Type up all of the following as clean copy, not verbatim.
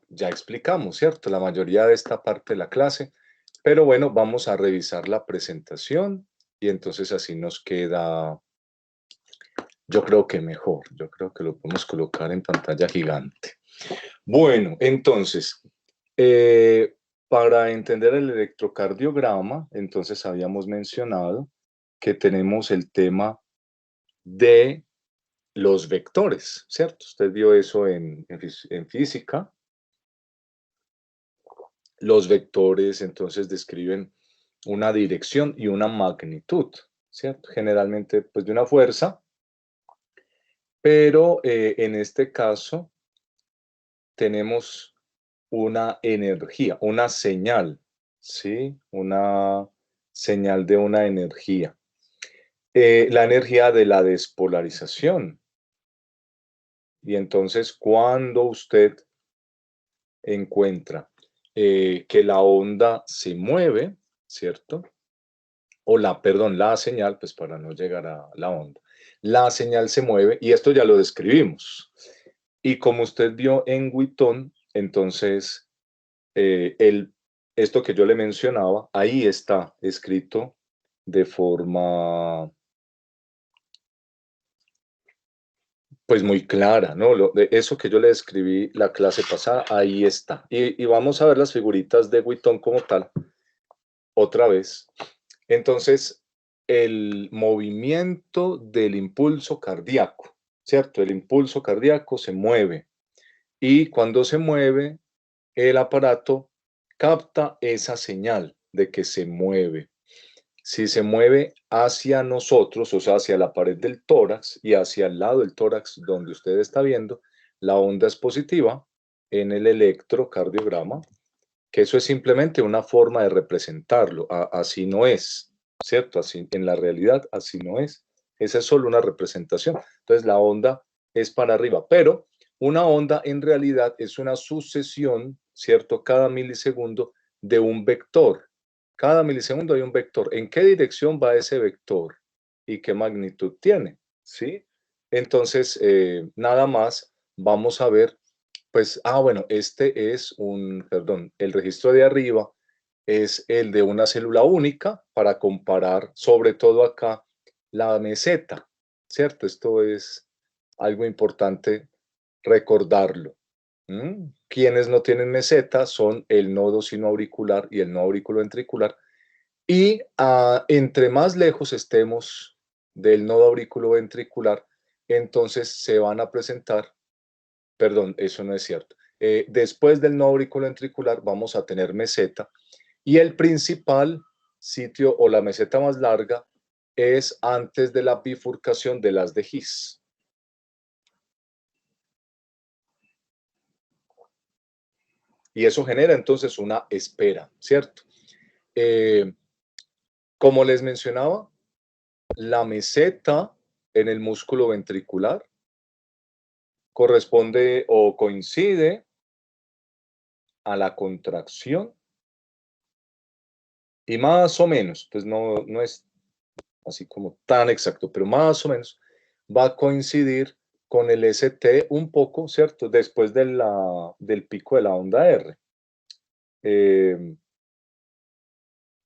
ya explicamos, ¿cierto? La mayoría de esta parte de la clase, pero bueno, vamos a revisar la presentación y entonces así nos queda, yo creo que mejor, yo creo que lo podemos colocar en pantalla gigante. Bueno, entonces, eh, para entender el electrocardiograma, entonces habíamos mencionado que tenemos el tema de los vectores, ¿cierto? Usted vio eso en física. Los vectores entonces describen una dirección y una magnitud, ¿cierto? Generalmente pues de una fuerza, pero en este caso tenemos una energía, una señal, ¿sí? Una señal de una energía. La energía de la despolarización. Y entonces cuando usted encuentra que la onda se mueve, ¿cierto? O perdón, la señal, pues para no llegar a la onda. La señal se mueve y esto ya lo describimos. Y como usted vio en Witton, entonces esto que yo le mencionaba, ahí está escrito de forma pues muy clara, ¿no? De eso que yo le describí la clase pasada, ahí está. Y vamos a ver las figuritas de Witton como tal, otra vez. Entonces, el movimiento del impulso cardíaco, ¿cierto? El impulso cardíaco se mueve y cuando se mueve, el aparato capta esa señal de que se mueve. Si se mueve hacia nosotros, o sea, hacia la pared del tórax y hacia el lado del tórax donde usted está viendo, la onda es positiva en el electrocardiograma, que eso es simplemente una forma de representarlo. Así no es, ¿cierto? Así, en la realidad, así no es. Esa es solo una representación. Entonces, la onda es para arriba, pero una onda en realidad es una sucesión, ¿cierto? Cada milisegundo de un vector. Cada milisegundo hay un vector. ¿En qué dirección va ese vector? ¿Y qué magnitud tiene? ¿Sí? Entonces, nada más vamos a ver pues, bueno, este es perdón, el registro de arriba es el de una célula única para comparar, sobre todo acá, la meseta, ¿cierto? Esto es algo importante recordarlo. Quienes no tienen meseta son el nodo sinoauricular y el nodo auriculoventricular. Y entre más lejos estemos del nodo auriculoventricular, entonces se van a presentar. Perdón, eso no es cierto. Después del nodo auriculoventricular vamos a tener meseta y el principal sitio o la meseta más larga es antes de la bifurcación de las de His. Y eso genera entonces una espera, ¿cierto? Como les mencionaba, la meseta en el músculo ventricular corresponde o coincide a la contracción y más o menos, pues no es así como tan exacto, pero más o menos va a coincidir con el ST un poco, ¿cierto? Después del pico de la onda R,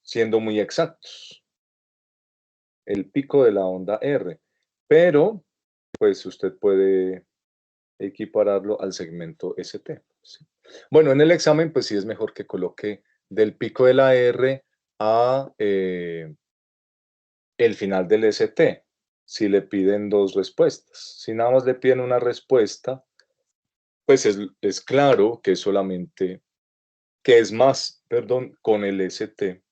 siendo muy exactos, el pico de la onda R, pero pues usted puede equipararlo al segmento ST. ¿Sí? Bueno, en el examen pues sí es mejor que coloque del pico de la R a el final del ST, si le piden dos respuestas. Si nada más le piden una respuesta, pues es claro que solamente, que es más, perdón, con el ST.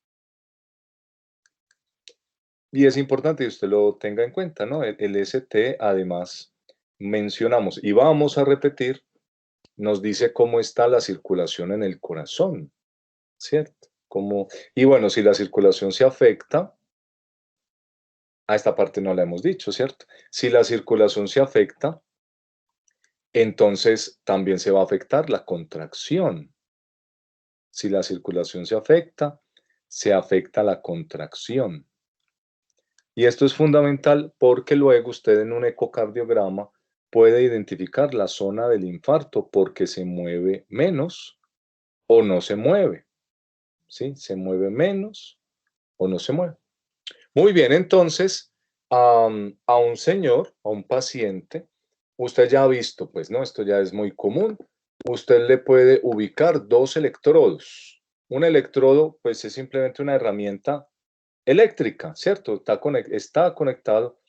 Y es importante que usted lo tenga en cuenta, ¿no? El ST, además, mencionamos y vamos a repetir, nos dice cómo está la circulación en el corazón, ¿cierto? Y bueno, si la circulación se afecta, a esta parte no la hemos dicho, ¿cierto? Si la circulación se afecta, entonces también se va a afectar la contracción. Si la circulación se afecta la contracción. Y esto es fundamental porque luego usted en un ecocardiograma puede identificar la zona del infarto porque se mueve menos o no se mueve, ¿sí? Se mueve menos o no se mueve. Muy bien, entonces, a un señor, a un paciente, usted ya ha visto, pues, ¿no? Esto ya es muy común. Usted le puede ubicar dos electrodos. Un electrodo, pues, es simplemente una herramienta eléctrica, ¿cierto? Está conectado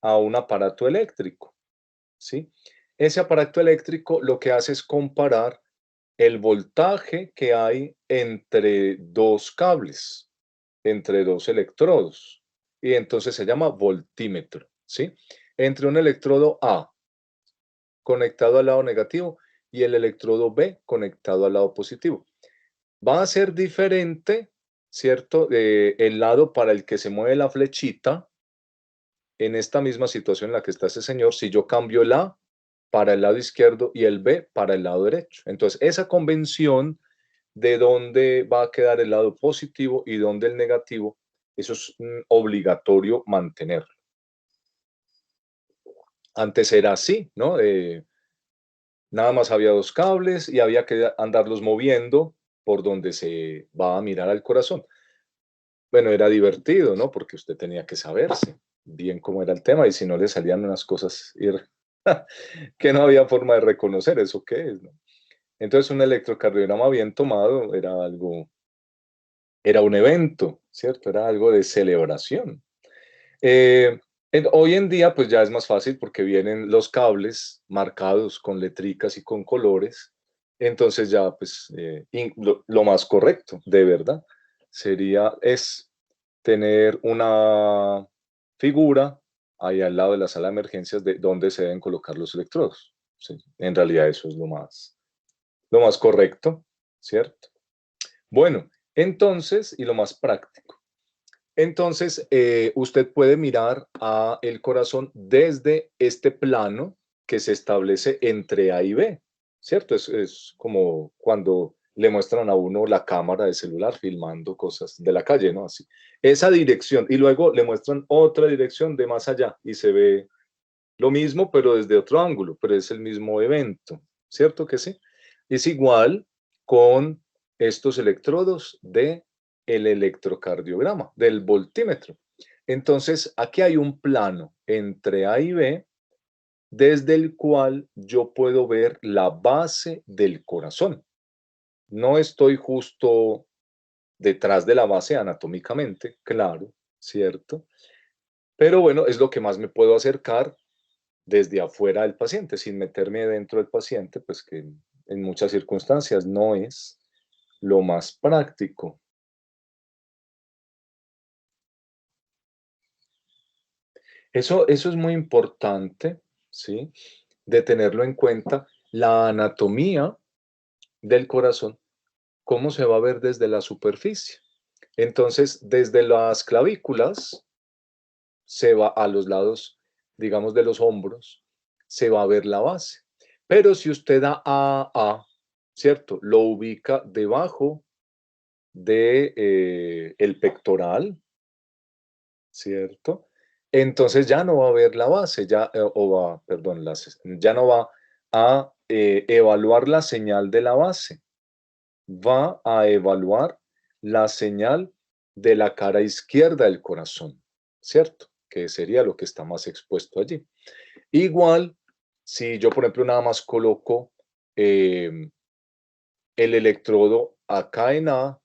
a un aparato eléctrico, ¿sí? Ese aparato eléctrico lo que hace es comparar el voltaje que hay entre dos cables, entre dos electrodos, y entonces se llama voltímetro, ¿sí? Entre un electrodo A conectado al lado negativo y el electrodo B conectado al lado positivo. Va a ser diferente, ¿cierto? El lado para el que se mueve la flechita en esta misma situación en la que está ese señor, si yo cambio el A para el lado izquierdo y el B para el lado derecho. Entonces, esa convención de dónde va a quedar el lado positivo y dónde el negativo, eso es obligatorio mantenerlo. Antes era así, ¿no? Nada más había dos cables y había que andarlos moviendo por donde se va a mirar al corazón. Bueno, era divertido, ¿no? Porque usted tenía que saberse bien cómo era el tema y si no le salían unas cosas que no había forma de reconocer eso qué es, ¿no? Entonces un electrocardiograma bien tomado era un evento, ¿cierto? Era algo de celebración. Eh, Hoy en día, pues ya es más fácil porque vienen los cables marcados con letricas y con colores. Entonces ya, pues, lo más correcto, de verdad, es tener una figura ahí al lado de la sala de emergencias de dónde se deben colocar los electrodos. Sí, en realidad eso es lo más correcto, ¿cierto? Bueno, entonces, y lo más práctico. Entonces, usted puede mirar a el corazón desde este plano que se establece entre A y B, ¿cierto? Es como cuando le muestran a uno la cámara de celular filmando cosas de la calle, ¿no? Así. Esa dirección, y luego le muestran otra dirección de más allá y se ve lo mismo, pero desde otro ángulo, pero es el mismo evento, ¿cierto que sí? Es igual con estos electrodos de el electrocardiograma, del voltímetro. Entonces, aquí hay un plano entre A y B desde el cual yo puedo ver la base del corazón. No estoy justo detrás de la base anatómicamente, claro, ¿cierto? Pero bueno, es lo que más me puedo acercar desde afuera del paciente, sin meterme dentro del paciente, pues que en muchas circunstancias no es lo más práctico. Eso es muy importante, ¿sí? De tenerlo en cuenta. La anatomía del corazón, cómo se va a ver desde la superficie. Entonces, desde las clavículas se va a los lados, digamos, de los hombros, se va a ver la base. Pero si usted da A, ¿cierto? Lo ubica debajo de el pectoral, ¿cierto? Entonces ya no va a ver la base, ya, perdón, ya no va a evaluar la señal de la base, va a evaluar la señal de la cara izquierda del corazón, ¿cierto? Que sería lo que está más expuesto allí. Igual, si yo, por ejemplo, nada más coloco el electrodo acá en A,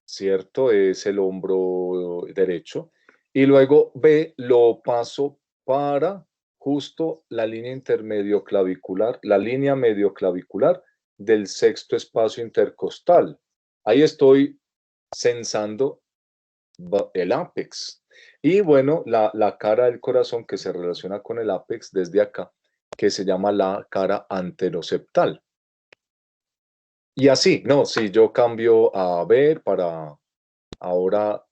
¿cierto? Es el hombro derecho. Y luego B lo paso para justo la línea intermedio clavicular, la línea medio clavicular del sexto espacio intercostal. Ahí estoy sensando el ápex. Y bueno, la cara del corazón que se relaciona con el ápex desde acá, que se llama la cara anteroseptal. Y así, no, si yo cambio a B para ahora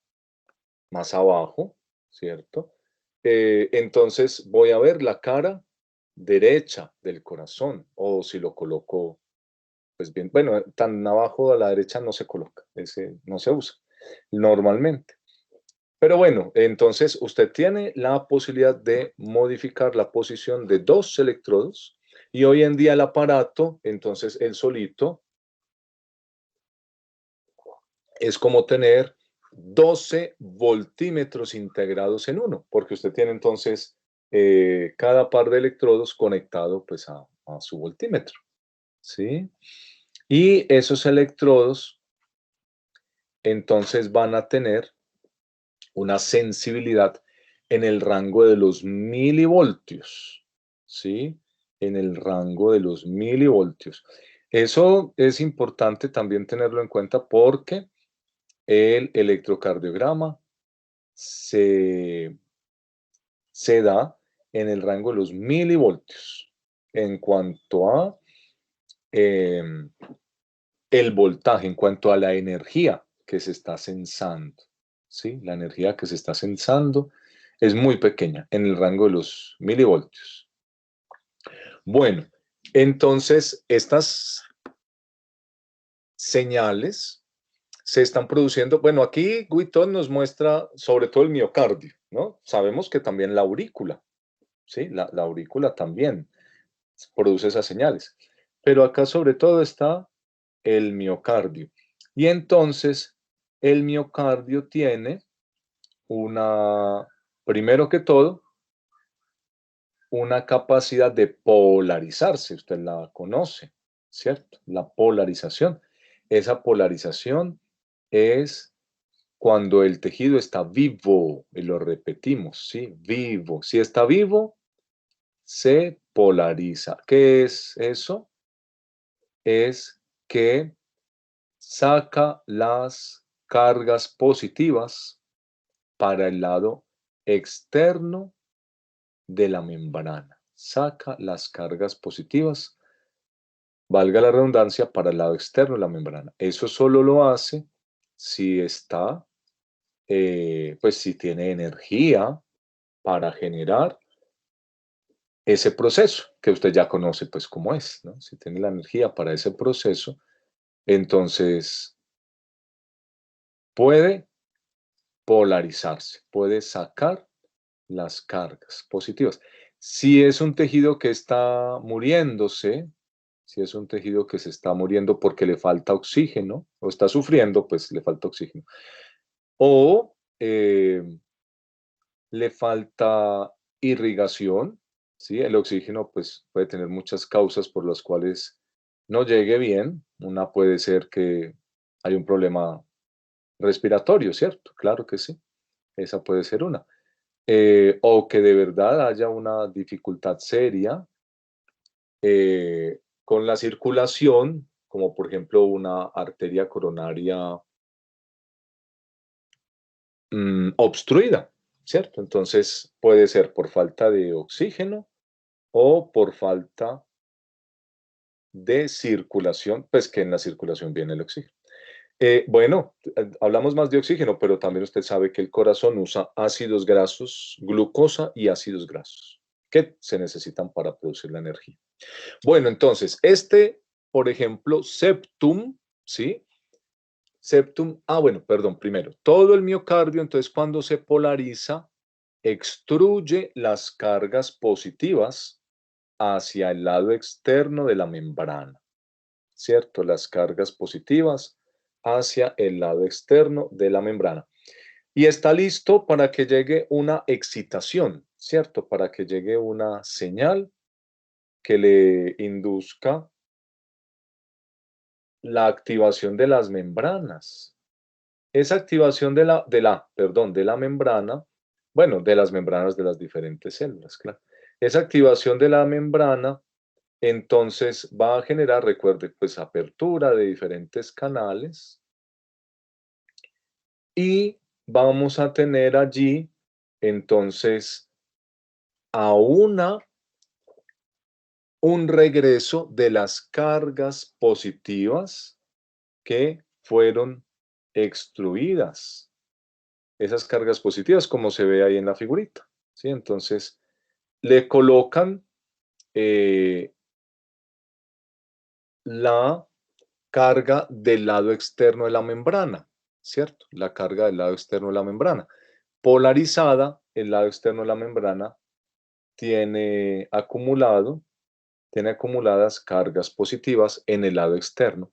más abajo, ¿cierto? Entonces voy a ver la cara derecha del corazón, o si lo coloco, pues bien, bueno, tan abajo a la derecha no se coloca, ese no se usa normalmente. Pero bueno, entonces usted tiene la posibilidad de modificar la posición de dos electrodos y hoy en día el aparato, entonces él solito, es como tener 12 voltímetros integrados en uno, porque usted tiene entonces cada par de electrodos conectado pues a su voltímetro, ¿sí? Y esos electrodos entonces van a tener una sensibilidad en el rango de los milivoltios, ¿sí? En el rango de los milivoltios. Eso es importante también tenerlo en cuenta porque el electrocardiograma se, se da en el rango de los milivoltios en cuanto a eh, el voltaje, en cuanto a la energía que se está sensando. ¿Sí? La energía que se está sensando es muy pequeña, en el rango de los milivoltios. Bueno, entonces estas señales se están produciendo. Bueno, aquí Guitton nos muestra sobre todo el miocardio, ¿no? Sabemos que también la aurícula, ¿sí? La aurícula también produce esas señales. Pero acá sobre todo está el miocardio. Y entonces el miocardio tiene una, primero que todo, una capacidad de polarizarse, usted la conoce, ¿cierto? La polarización. Esa polarización es cuando el tejido está vivo, y lo repetimos, ¿sí? Vivo. Si está vivo, se polariza. ¿Qué es eso? Es que saca las cargas positivas para el lado externo de la membrana. Saca las cargas positivas, valga la redundancia, para el lado externo de la membrana. Eso solo lo hace si está, pues si tiene energía para generar ese proceso que usted ya conoce, pues cómo es, ¿no? Si tiene la energía para ese proceso, entonces puede polarizarse, puede sacar las cargas positivas. Si es un tejido que está muriéndose, si es un tejido que se está muriendo porque le falta oxígeno o está sufriendo, pues le falta oxígeno. O le falta irrigación, ¿sí? El oxígeno pues puede tener muchas causas por las cuales no llegue bien. Una puede ser que hay un problema respiratorio, ¿cierto? Claro que sí. Esa puede ser una. O que de verdad haya una dificultad seria con la circulación, como por ejemplo una arteria coronaria obstruida, ¿cierto? Entonces puede ser por falta de oxígeno o por falta de circulación, pues que en la circulación viene el oxígeno. Bueno, hablamos más de oxígeno, pero también usted sabe que el corazón usa ácidos grasos, glucosa y ácidos grasos, que se necesitan para producir la energía. Bueno, entonces, por ejemplo, septum, ¿sí? Septum, bueno, perdón, primero, todo el miocardio, entonces cuando se polariza, extruye las cargas positivas hacia el lado externo de la membrana, ¿cierto? Las cargas positivas hacia el lado externo de la membrana. Y está listo para que llegue una excitación, ¿cierto? Para que llegue una señal que le induzca la activación de las membranas. Esa activación de la membrana, bueno, de las membranas de las diferentes células, claro. Esa activación de la membrana, entonces va a generar, recuerde, pues apertura de diferentes canales y vamos a tener allí, entonces, a un regreso de las cargas positivas que fueron excluidas. Esas cargas positivas, como se ve ahí en la figurita, ¿sí? Entonces, le colocan eh, la carga del lado externo de la membrana, ¿cierto? La carga del lado externo de la membrana. polarizada, el lado externo de la membrana tiene acumuladas cargas positivas en el lado externo.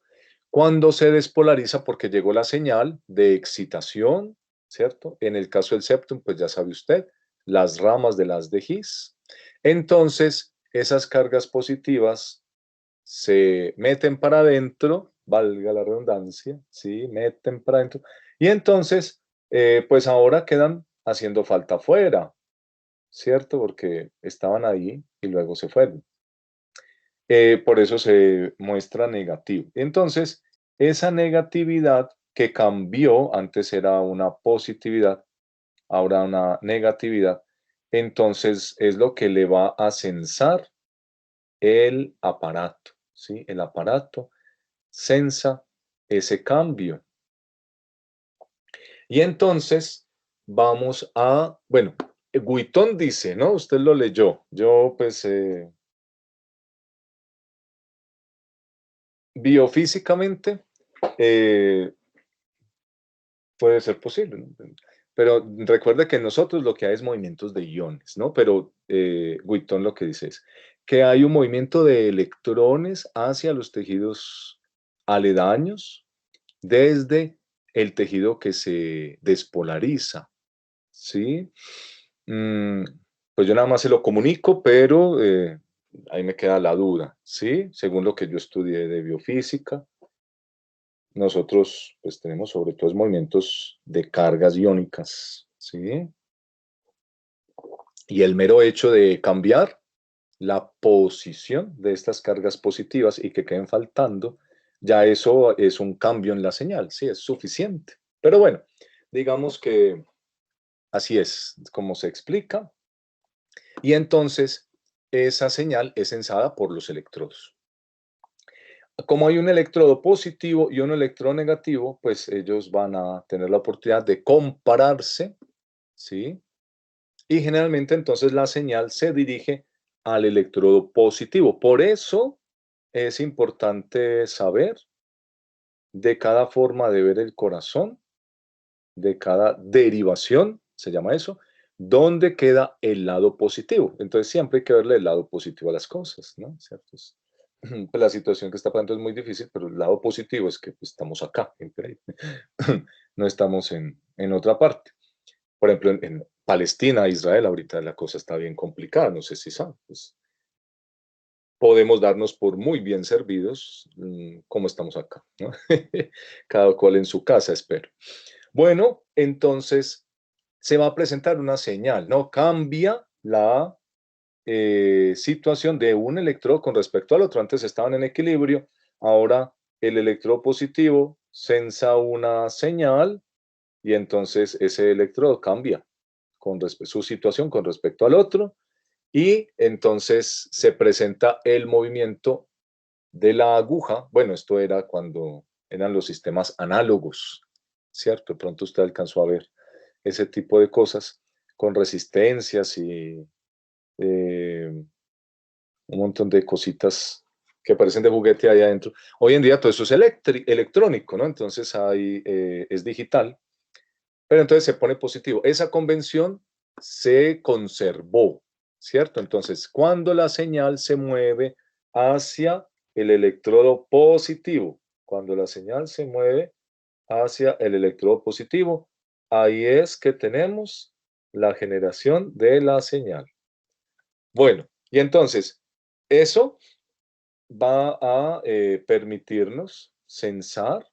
Cuando se despolariza, porque llegó la señal de excitación, ¿cierto? En el caso del septum, pues ya sabe usted, las ramas de las de His. Entonces, esas cargas positivas se meten para adentro, valga la redundancia, ¿sí? Meten para adentro. Y entonces, pues ahora quedan haciendo falta afuera, ¿cierto? Porque estaban ahí y luego se fueron. Por eso se muestra negativo. Entonces, esa negatividad que cambió, antes era una positividad, ahora una negatividad, entonces es lo que le va a censar el aparato, ¿sí? El aparato sensa ese cambio. Y entonces vamos a, bueno, Guitton dice, ¿no? Usted lo leyó. Yo, pues, biofísicamente, puede ser posible, ¿no? Pero recuerde que nosotros lo que hay es movimientos de iones, ¿no? Pero Witton lo que dice es que hay un movimiento de electrones hacia los tejidos aledaños desde el tejido que se despolariza, ¿sí? Mm, pues yo nada más se lo comunico, pero ahí me queda la duda, ¿sí? Según lo que yo estudié de biofísica, nosotros pues tenemos sobre todo movimientos de cargas iónicas, ¿sí? Y el mero hecho de cambiar la posición de estas cargas positivas y que queden faltando, ya eso es un cambio en la señal, sí, es suficiente. Pero bueno, digamos que así es como se explica. Y entonces esa señal es censada por los electrodos. Como hay un electrodo positivo y un electrodo negativo, pues ellos van a tener la oportunidad de compararse, ¿sí? Y generalmente entonces la señal se dirige al electrodo positivo. Por eso es importante saber de cada forma de ver el corazón, de cada derivación, se llama eso, dónde queda el lado positivo. Entonces siempre hay que verle el lado positivo a las cosas, ¿no? ¿Cierto? Pues la situación que está pasando es muy difícil, pero el lado positivo es que pues, estamos acá, no estamos en otra parte. Por ejemplo, en Palestina, Israel, ahorita la cosa está bien complicada, no sé si saben. Pues, podemos darnos por muy bien servidos como estamos acá, ¿no? Cada cual en su casa, espero. Bueno, entonces se va a presentar una señal, ¿no? Cambia la situación de un electrodo con respecto al otro. Antes estaban en equilibrio, ahora el electrodo positivo sensa una señal y entonces ese electrodo cambia con su situación con respecto al otro y entonces se presenta el movimiento de la aguja. Bueno, esto era cuando eran los sistemas análogos, ¿cierto? De pronto usted alcanzó a ver ese tipo de cosas con resistencias y un montón de cositas que parecen de juguete ahí adentro. Hoy en día todo eso es electrónico, ¿no? Entonces ahí es digital, pero entonces se pone positivo. Esa convención se conservó, ¿cierto? Entonces, cuando la señal se mueve hacia el electrodo positivo, cuando la señal se mueve hacia el electrodo positivo, ahí es que tenemos la generación de la señal. Bueno, y entonces, eso va a permitirnos censar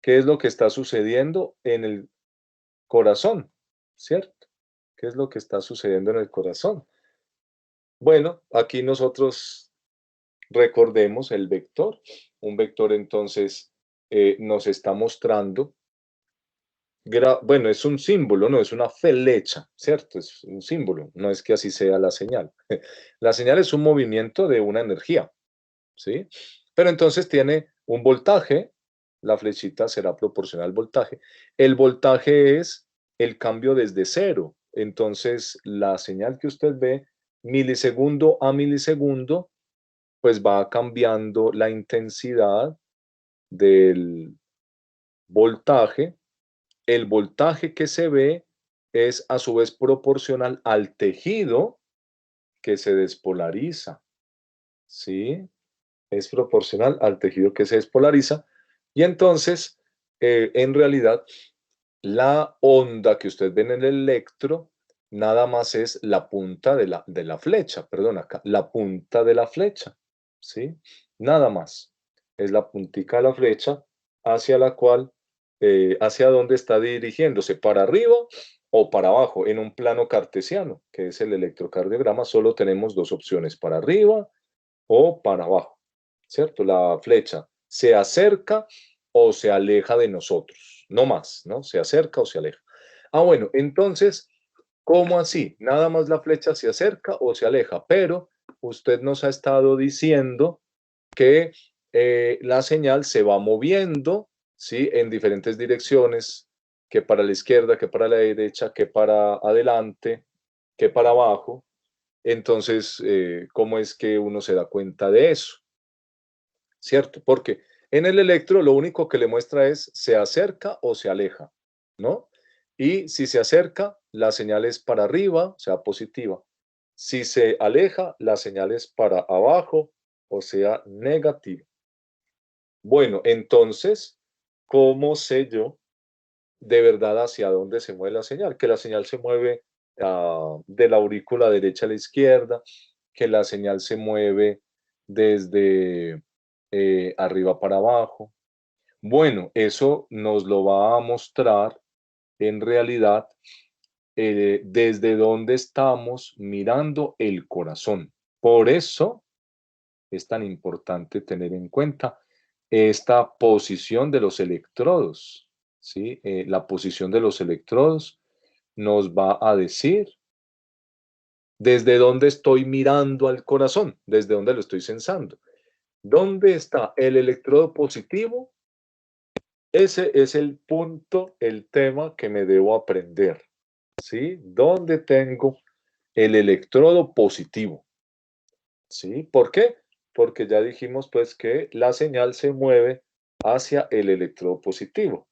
qué es lo que está sucediendo en el corazón, ¿cierto? ¿Qué es lo que está sucediendo en el corazón? Bueno, aquí nosotros recordemos el vector. Un vector entonces nos está mostrando, bueno, es un símbolo, no es una flecha, ¿cierto? Es un símbolo, no es que así sea la señal. La señal es un movimiento de una energía, ¿sí? Pero entonces tiene un voltaje, la flechita será proporcional al voltaje. El voltaje es el cambio desde cero. Entonces, la señal que usted ve milisegundo a milisegundo, pues va cambiando la intensidad del voltaje el voltaje que se ve es a su vez proporcional al tejido que se despolariza, ¿sí? Es proporcional al tejido que se despolariza. Y entonces, en realidad, la onda que usted ve en el electro nada más es la punta de la flecha, perdón, acá, la punta de la flecha, ¿sí? Nada más. Es la puntica de la flecha hacia la cual, hacia donde está dirigiéndose, para arriba o para abajo, en un plano cartesiano, que es el electrocardiograma, solo tenemos dos opciones, para arriba o para abajo, ¿cierto? La flecha se acerca o se aleja de nosotros, no más, ¿no? Se acerca o se aleja. Ah, bueno, entonces, ¿cómo así? Nada más la flecha se acerca o se aleja, pero usted nos ha estado diciendo que la señal se va moviendo, ¿sí? En diferentes direcciones, que para la izquierda, que para la derecha, que para adelante, que para abajo. Entonces, ¿cómo es que uno se da cuenta de eso? ¿Cierto? Porque en el electro lo único que le muestra es se acerca o se aleja, ¿no? Y si se acerca, la señal es para arriba, o sea, positiva. Si se aleja, la señal es para abajo, o sea, negativa. Bueno, entonces, ¿cómo sé yo de verdad hacia dónde se mueve la señal? Que la señal se mueve de la aurícula derecha a la izquierda, que la señal se mueve desde arriba para abajo. Bueno, eso nos lo va a mostrar en realidad desde donde estamos mirando el corazón. Por eso es tan importante tener en cuenta esta posición de los electrodos, ¿sí? La posición de los electrodos nos va a decir desde dónde estoy mirando al corazón, desde dónde lo estoy sensando. ¿Dónde está el electrodo positivo? Ese es el punto, el tema que me debo aprender, ¿sí? ¿Dónde tengo el electrodo positivo? ¿Sí? ¿Por qué? Porque ya dijimos pues que la señal se mueve hacia el electrodo positivo.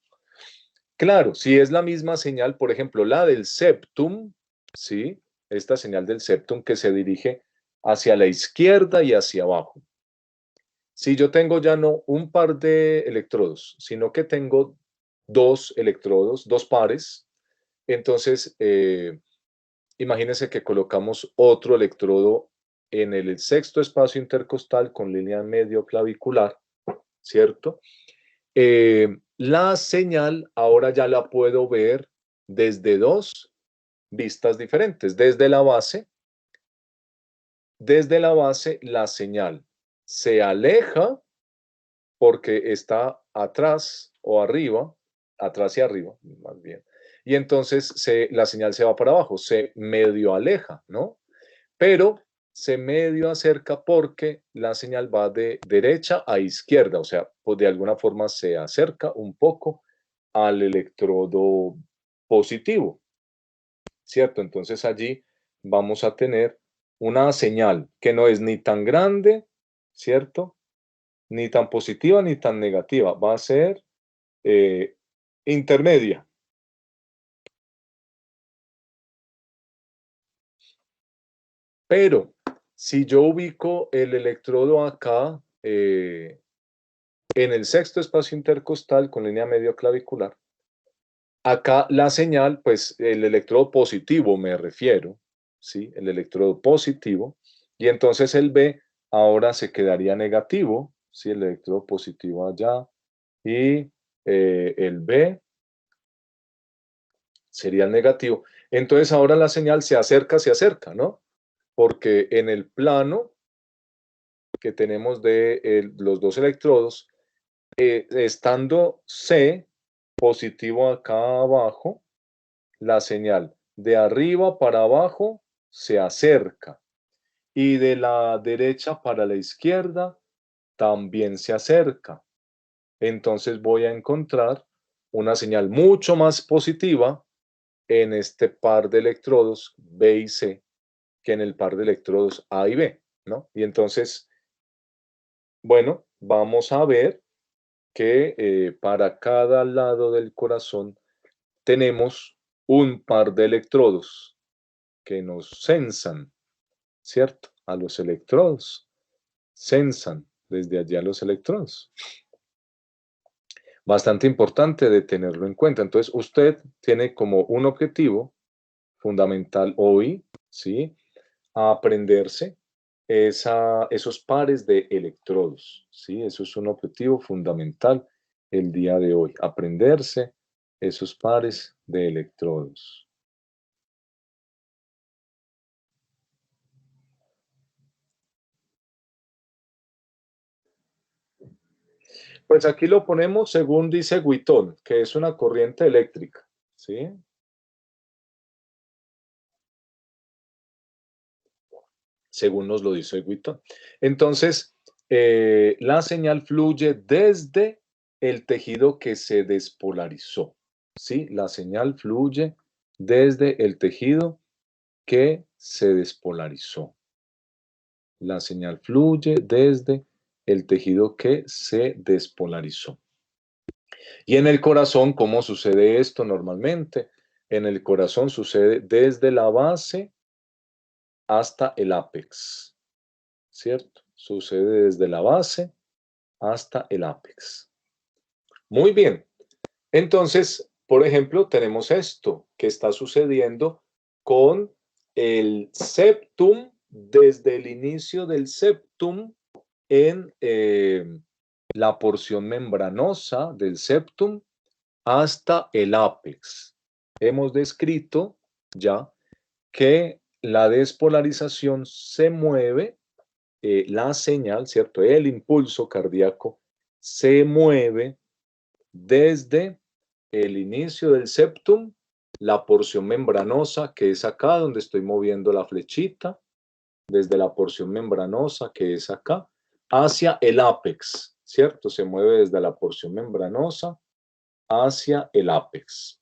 Claro, si es la misma señal, por ejemplo, la del septum, ¿sí? Esta señal del septum que se dirige hacia la izquierda y hacia abajo. Si yo tengo ya no un par de electrodos, sino que tengo dos electrodos, dos pares, entonces imagínense que colocamos otro electrodo en el sexto espacio intercostal con línea medio clavicular, ¿cierto? La señal ahora ya la puedo ver desde dos vistas diferentes. Desde la base la señal se aleja porque está atrás o arriba, atrás y arriba, más bien. Y entonces la señal se va para abajo, se medio aleja, ¿no? Pero se medio acerca porque la señal va de derecha a izquierda, o sea, pues de alguna forma se acerca un poco al electrodo positivo, ¿cierto? Entonces allí vamos a tener una señal que no es ni tan grande, ¿cierto? Ni tan positiva ni tan negativa, va a ser eh, intermedia. Pero si yo ubico el electrodo acá en el sexto espacio intercostal con línea medio clavicular, acá la señal, pues el electrodo positivo me refiero, ¿sí? El electrodo positivo, y entonces el B ahora se quedaría negativo, ¿sí? El electrodo positivo allá, y el B sería el negativo. Entonces ahora la señal se acerca, ¿no? Porque en el plano que tenemos de los dos electrodos, estando C positivo acá abajo, la señal de arriba para abajo se acerca y de la derecha para la izquierda también se acerca. Entonces voy a encontrar una señal mucho más positiva en este par de electrodos B y C que en el par de electrodos A y B, ¿no? Y entonces, bueno, vamos a ver que para cada lado del corazón tenemos un par de electrodos que nos sensan, ¿cierto? A los electrodos, sensan desde allá los electrodos. Bastante importante de tenerlo en cuenta. Entonces, usted tiene como un objetivo fundamental hoy, ¿sí? A aprenderse esos pares de electrodos, ¿sí? Eso es un objetivo fundamental el día de hoy, aprenderse esos pares de electrodos. Pues aquí lo ponemos según dice Witton, que es una corriente eléctrica, ¿sí? Según nos lo dice Witton. Entonces, la señal fluye desde el tejido que se despolarizó, ¿sí? La señal fluye desde el tejido que se despolarizó. La señal fluye desde el tejido que se despolarizó. Y en el corazón, ¿cómo sucede esto normalmente? En el corazón sucede desde la base hasta el ápex, ¿cierto? Sucede desde la base hasta el ápex. Muy bien. Entonces, por ejemplo, tenemos esto que está sucediendo con el septum desde el inicio del septum en la porción membranosa del septum hasta el ápex. Hemos descrito ya que la despolarización se mueve, la señal, ¿cierto? El impulso cardíaco se mueve desde el inicio del septum, la porción membranosa, que es acá donde estoy moviendo la flechita, desde la porción membranosa, que es acá, hacia el ápex, ¿cierto? Se mueve desde la porción membranosa hacia el ápex.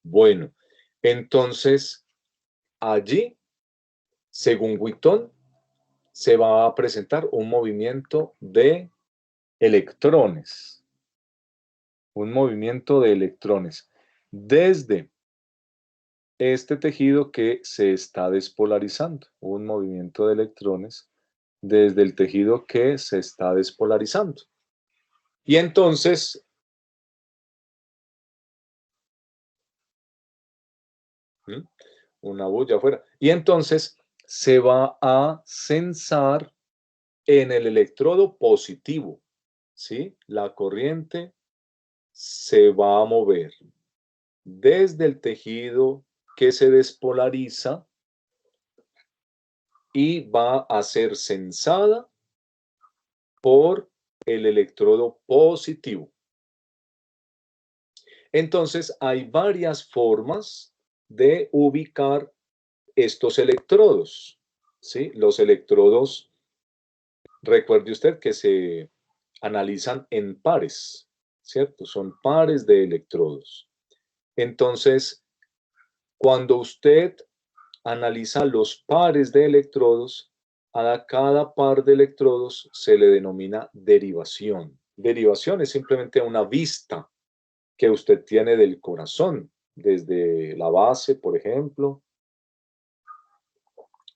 Bueno, entonces allí, según Witton, se va a presentar un movimiento de electrones, un movimiento de electrones desde este tejido que se está despolarizando, un movimiento de electrones desde el tejido que se está despolarizando. Y entonces, ¿sí? Una bulla afuera. Y entonces se va a censar en el electrodo positivo, ¿sí? La corriente se va a mover desde el tejido que se despolariza y va a ser censada por el electrodo positivo. Entonces, hay varias formas de ubicar estos electrodos, ¿sí? Los electrodos, recuerde usted que se analizan en pares, ¿cierto? Son pares de electrodos. Entonces, cuando usted analiza los pares de electrodos, a cada par de electrodos se le denomina derivación. Derivación es simplemente una vista que usted tiene del corazón, desde la base, por ejemplo,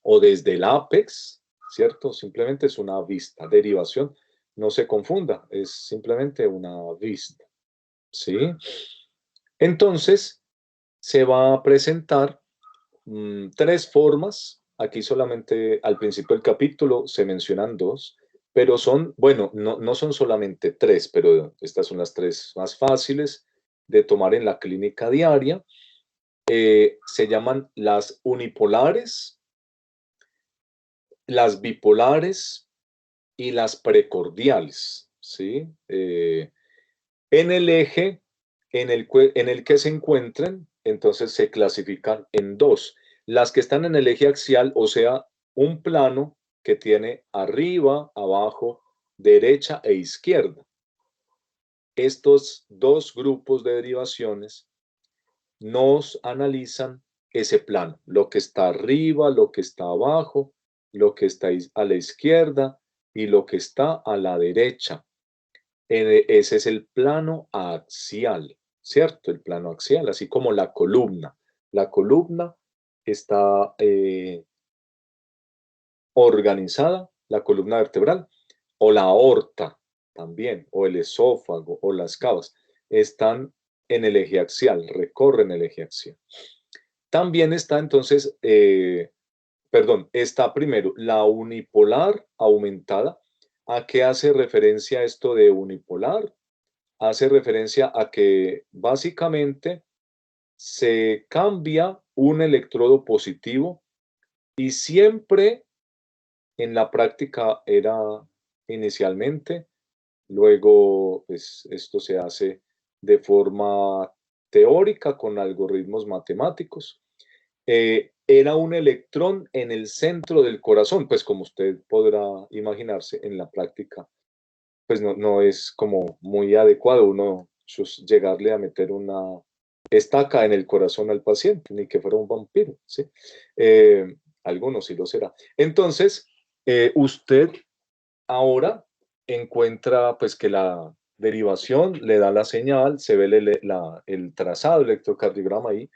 o desde el ápex, ¿cierto? Simplemente es una vista. Derivación, no se confunda, es simplemente una vista, ¿sí? Entonces, se va a presentar tres formas. Aquí solamente al principio del capítulo se mencionan dos, pero son, bueno, no son solamente tres, pero estas son las tres más fáciles de tomar en la clínica diaria. Se llaman las unipolares, las bipolares y las precordiales, ¿sí? En el eje en el que se encuentren, entonces se clasifican en dos. Las que están en el eje axial, o sea, un plano que tiene arriba, abajo, derecha e izquierda. Estos dos grupos de derivaciones nos analizan ese plano, lo que está arriba, lo que está abajo, lo que está a la izquierda y lo que está a la derecha. Ese es el plano axial, ¿cierto? El plano axial, así como la columna. La columna está organizada, la columna vertebral, o la aorta también, o el esófago, o las cavas, están en el eje axial, recorren el eje axial. También está entonces, perdón, está primero la unipolar aumentada. ¿A qué hace referencia esto de unipolar? Hace referencia a que básicamente se cambia un electrodo positivo y siempre en la práctica era inicialmente, luego pues esto se hace de forma teórica con algoritmos matemáticos. Era un electrón en el centro del corazón, pues como usted podrá imaginarse en la práctica, pues no es como muy adecuado uno llegarle a meter una estaca en el corazón al paciente, ni que fuera un vampiro, ¿sí? Algunos sí lo será. Entonces, usted ahora encuentra pues que la derivación le da la señal, se ve el trazado, el electrocardiograma ahí,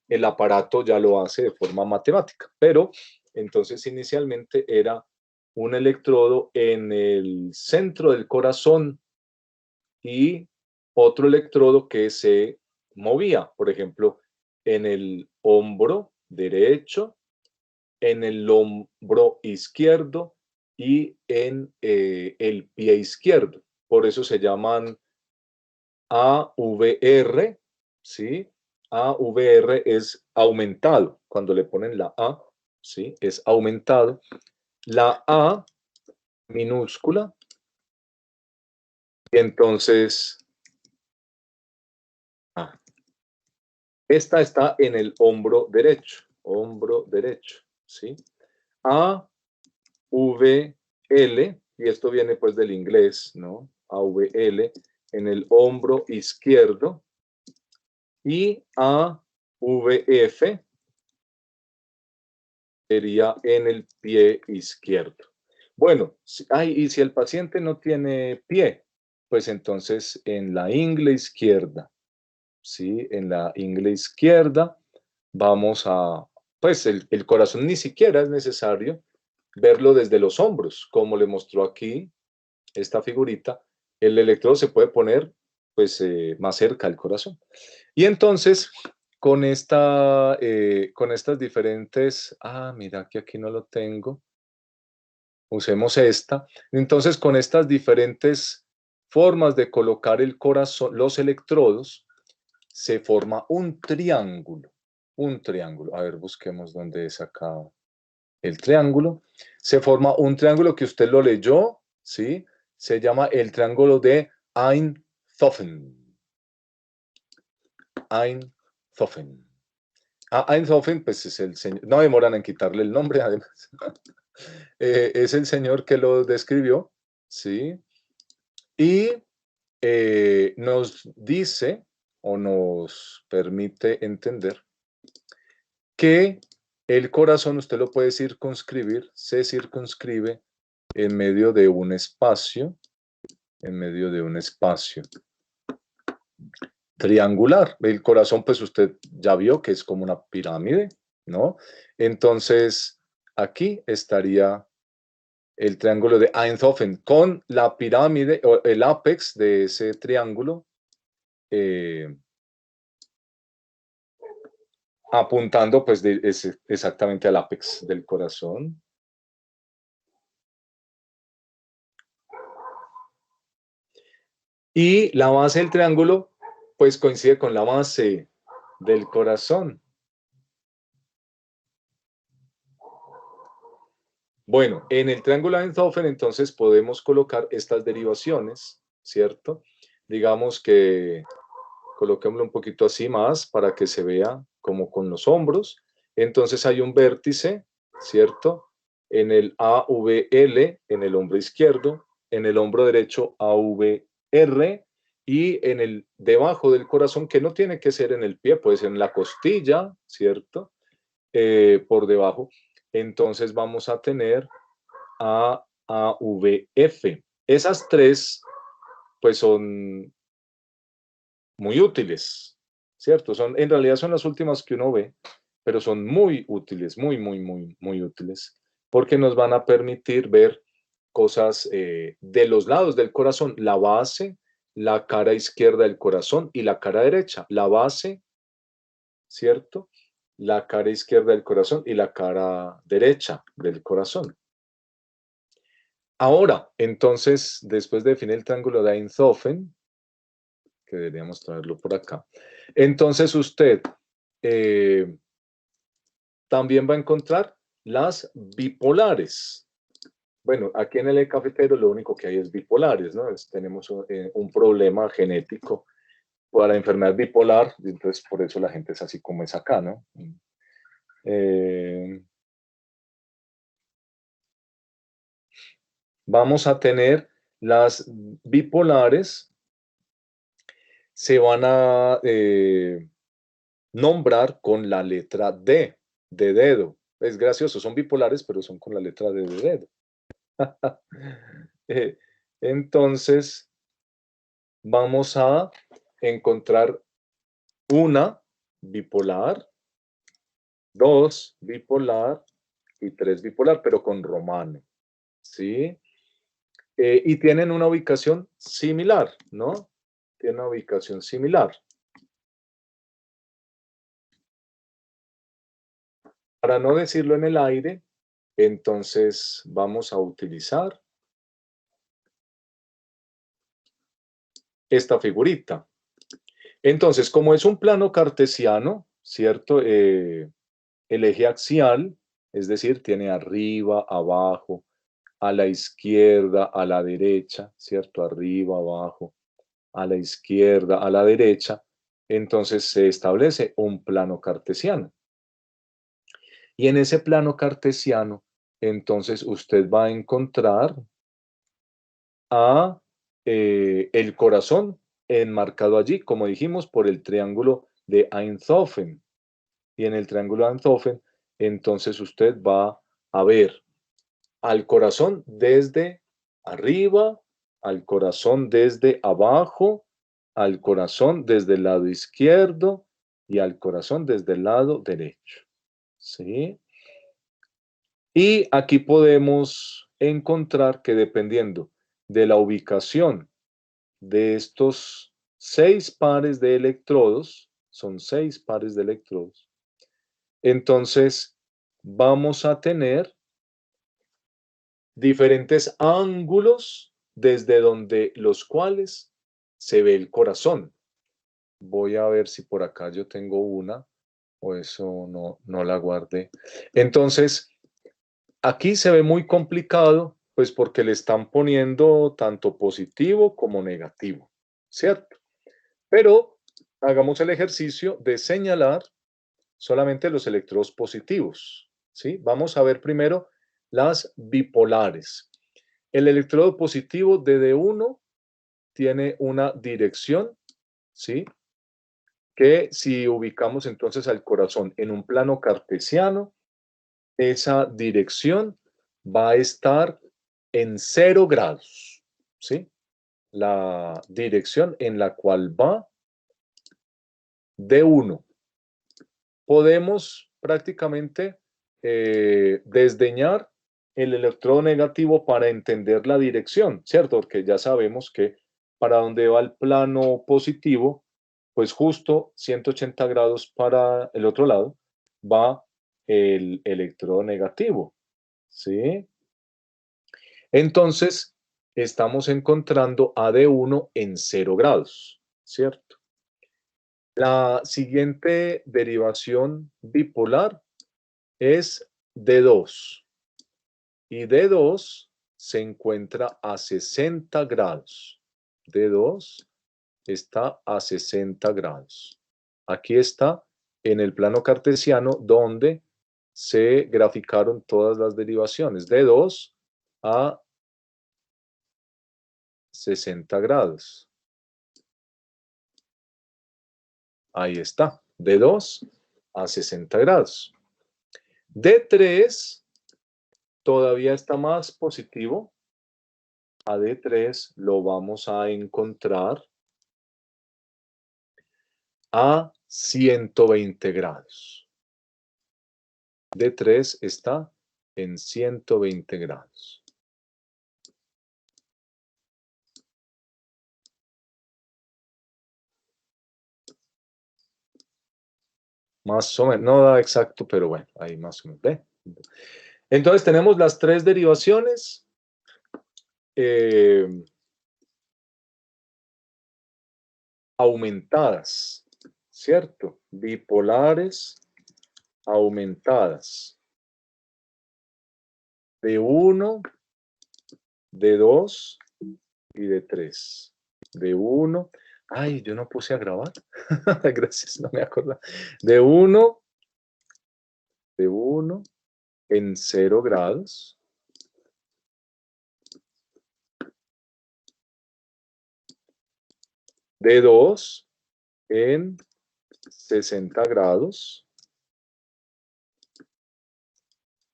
el aparato ya lo hace de forma matemática, pero entonces inicialmente era un electrodo en el centro del corazón y otro electrodo que se movía, por ejemplo, en el hombro derecho, en el hombro izquierdo y en el pie izquierdo. Por eso se llaman AVR, ¿sí? AVR es aumentado. Cuando le ponen la A, ¿sí? Es aumentado. La A minúscula. Y entonces, ah, esta está en el hombro derecho, ¿sí? A, V, L, y esto viene pues del inglés, ¿no? A, V, L, en el hombro izquierdo, y A, V, F sería en el pie izquierdo. Bueno, y si el paciente no tiene pie, pues entonces en la ingle izquierda, ¿sí? En la ingle izquierda vamos a, pues el corazón ni siquiera es necesario verlo desde los hombros, como le mostró aquí esta figurita, el electrodo se puede poner pues más cerca al corazón. Y entonces, con estas diferentes, mira que aquí no lo tengo, usemos esta. Entonces, con estas diferentes formas de colocar el corazón, los electrodos, se forma un triángulo. Un triángulo. A ver, busquemos dónde es acá el triángulo. Se forma un triángulo que usted lo leyó, ¿sí? Se llama el triángulo de Einthoven. Einthoven. Einthoven, pues es el señor, no demoran en quitarle el nombre, además. Es el señor que lo describió, ¿sí? Y nos dice o nos permite entender que el corazón usted lo puede circunscribir, se circunscribe en medio de un espacio, triangular. El corazón, pues usted ya vio que es como una pirámide, ¿no? Entonces, aquí estaría el triángulo de Einthoven con la pirámide o el ápex de ese triángulo apuntando pues exactamente al ápex del corazón. Y la base del triángulo pues coincide con la base del corazón. Bueno, en el triángulo de Einthoven entonces podemos colocar estas derivaciones, ¿cierto? Digamos que coloquémoslo un poquito así más para que se vea como con los hombros. Entonces hay un vértice, ¿cierto? En el AVL, en el hombro izquierdo, en el hombro derecho AVR y en el debajo del corazón, que no tiene que ser en el pie, puede ser en la costilla, ¿cierto? Por debajo. Entonces vamos a tener AAVF. Esas tres, pues son muy útiles, ¿cierto? En realidad son las últimas que uno ve, pero son muy útiles, muy útiles, porque nos van a permitir ver cosas de los lados del corazón, la base, la cara izquierda del corazón y la cara derecha. La base, ¿cierto? La cara izquierda del corazón y la cara derecha del corazón. Ahora, entonces, después de definir el triángulo de Einthoven, que deberíamos traerlo por acá, entonces usted también va a encontrar las bipolares. Bueno, aquí en el cafetero lo único que hay es bipolares, ¿no? Tenemos un problema genético para enfermedad bipolar, y entonces por eso la gente es así como es acá, ¿no? Eh, Vamos a tener las bipolares, se van a nombrar con la letra D, de dedo. Es gracioso, son bipolares, pero son con la letra D de dedo. Eh, entonces, vamos a encontrar una bipolar, dos bipolar y tres bipolar, pero con romano, ¿sí? Y tienen una ubicación similar, ¿no? Tienen una ubicación similar. Para no decirlo en el aire, entonces vamos a utilizar esta figurita. Entonces, como es un plano cartesiano, ¿cierto? El eje axial, es decir, tiene arriba, abajo, a la izquierda, a la derecha, ¿cierto? Arriba, abajo, a la izquierda, a la derecha. Entonces se establece un plano cartesiano. Y en ese plano cartesiano, entonces usted va a encontrar a el corazón enmarcado allí, como dijimos, por el triángulo de Einthoven. Y en el triángulo de Einthoven, entonces usted va a ver al corazón desde arriba, al corazón desde abajo, al corazón desde el lado izquierdo y al corazón desde el lado derecho. ¿Sí? Y aquí podemos encontrar que dependiendo de la ubicación de estos 6 pares de electrodos, son 6 pares de electrodos, entonces vamos a tener diferentes ángulos desde donde los cuales se ve el corazón. Voy a ver si por acá yo tengo una o eso no la guardé. Entonces, aquí se ve muy complicado, pues porque le están poniendo tanto positivo como negativo, ¿cierto? Pero hagamos el ejercicio de señalar solamente los electrodos positivos, ¿sí? Vamos a ver primero las bipolares. El electrodo positivo de D1 tiene una dirección, ¿sí? Que si ubicamos entonces al corazón en un plano cartesiano, esa dirección va a estar en 0 grados, ¿sí? La dirección en la cual va D1. Podemos prácticamente desdeñar el electrodo negativo para entender la dirección, ¿cierto? Porque ya sabemos que para donde va el plano positivo, pues justo 180 grados para el otro lado va el electrodo negativo, ¿sí? Entonces, estamos encontrando a D1 en 0 grados, ¿cierto? La siguiente derivación bipolar es D2 y D2 se encuentra a 60 grados. D2 está a 60 grados. Aquí está en el plano cartesiano donde se graficaron todas las derivaciones. D2 a 60 grados. Ahí está, D2 a 60 grados. D3 todavía está más positivo. A D3 lo vamos a encontrar a 120 grados. D3 está en 120 grados. Más o menos, no da exacto, pero bueno, ahí más o menos. ¿Ve? Entonces tenemos las tres derivaciones. Aumentadas, ¿cierto? Bipolares aumentadas. De 1, de 2 y de 3. De 1. Ay, yo no puse a grabar. Gracias, no me acuerdo. De 1 en 0 grados. De 2 en 60 grados.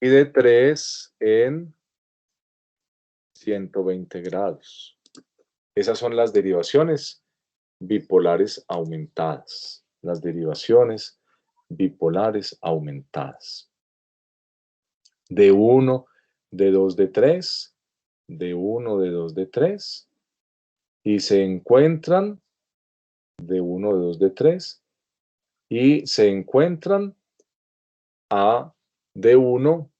Y de 3 en 120 grados. Esas son las derivaciones bipolares aumentadas. Las derivaciones bipolares aumentadas. De 1, de 2, de 3, de 1, de 2, de 3, y se encuentran de 1, de 2, de 3, y se encuentran a de 1,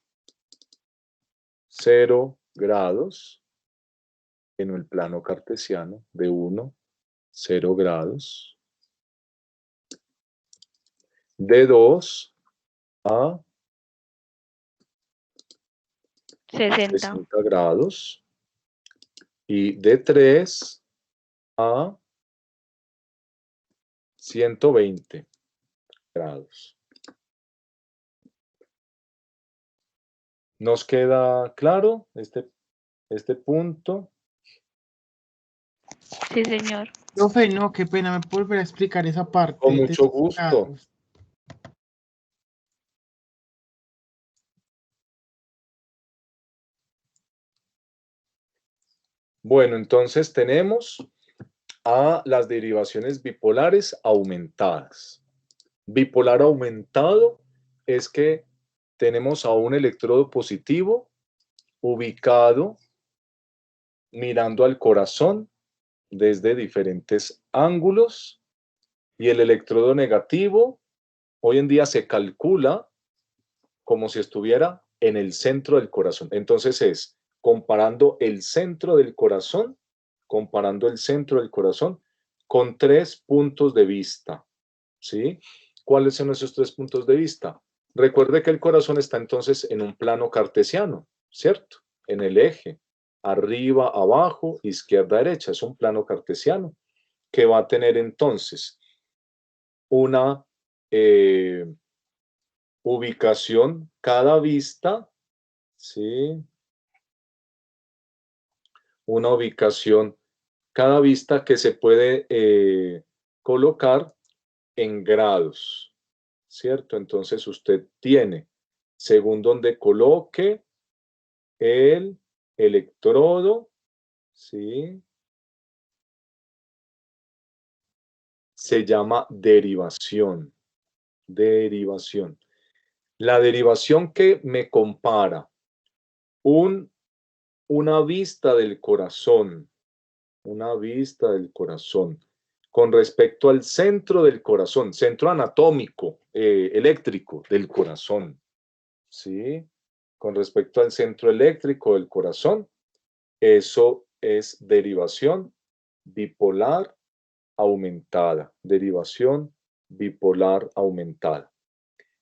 0 grados en el plano cartesiano, de 1, 0 grados, de 2 a 60 grados, y de 3 a 120 grados. ¿Nos queda claro este punto? Sí, señor. Profe, no, qué pena, ¿me puede volver a explicar esa parte? Con mucho gusto. Bueno, entonces tenemos a las derivaciones bipolares aumentadas. Bipolar aumentado es que tenemos a un electrodo positivo ubicado mirando al corazón desde diferentes ángulos, y el electrodo negativo hoy en día se calcula como si estuviera en el centro del corazón. Entonces es comparando el centro del corazón con 3 puntos de vista, ¿sí? ¿Cuáles son esos 3 puntos de vista? Recuerde que el corazón está entonces en un plano cartesiano, ¿cierto? En el eje, arriba, abajo, izquierda, derecha, es un plano cartesiano que va a tener entonces una ubicación, cada vista, ¿sí? Una ubicación, cada vista que se puede colocar en grados, ¿cierto? Entonces usted tiene, según donde coloque el electrodo, ¿sí? Se llama derivación. Derivación. La derivación que me compara una vista del corazón, con respecto al centro del corazón, centro anatómico, eléctrico del corazón, ¿sí? Con respecto al centro eléctrico del corazón, eso es derivación bipolar aumentada, derivación bipolar aumentada.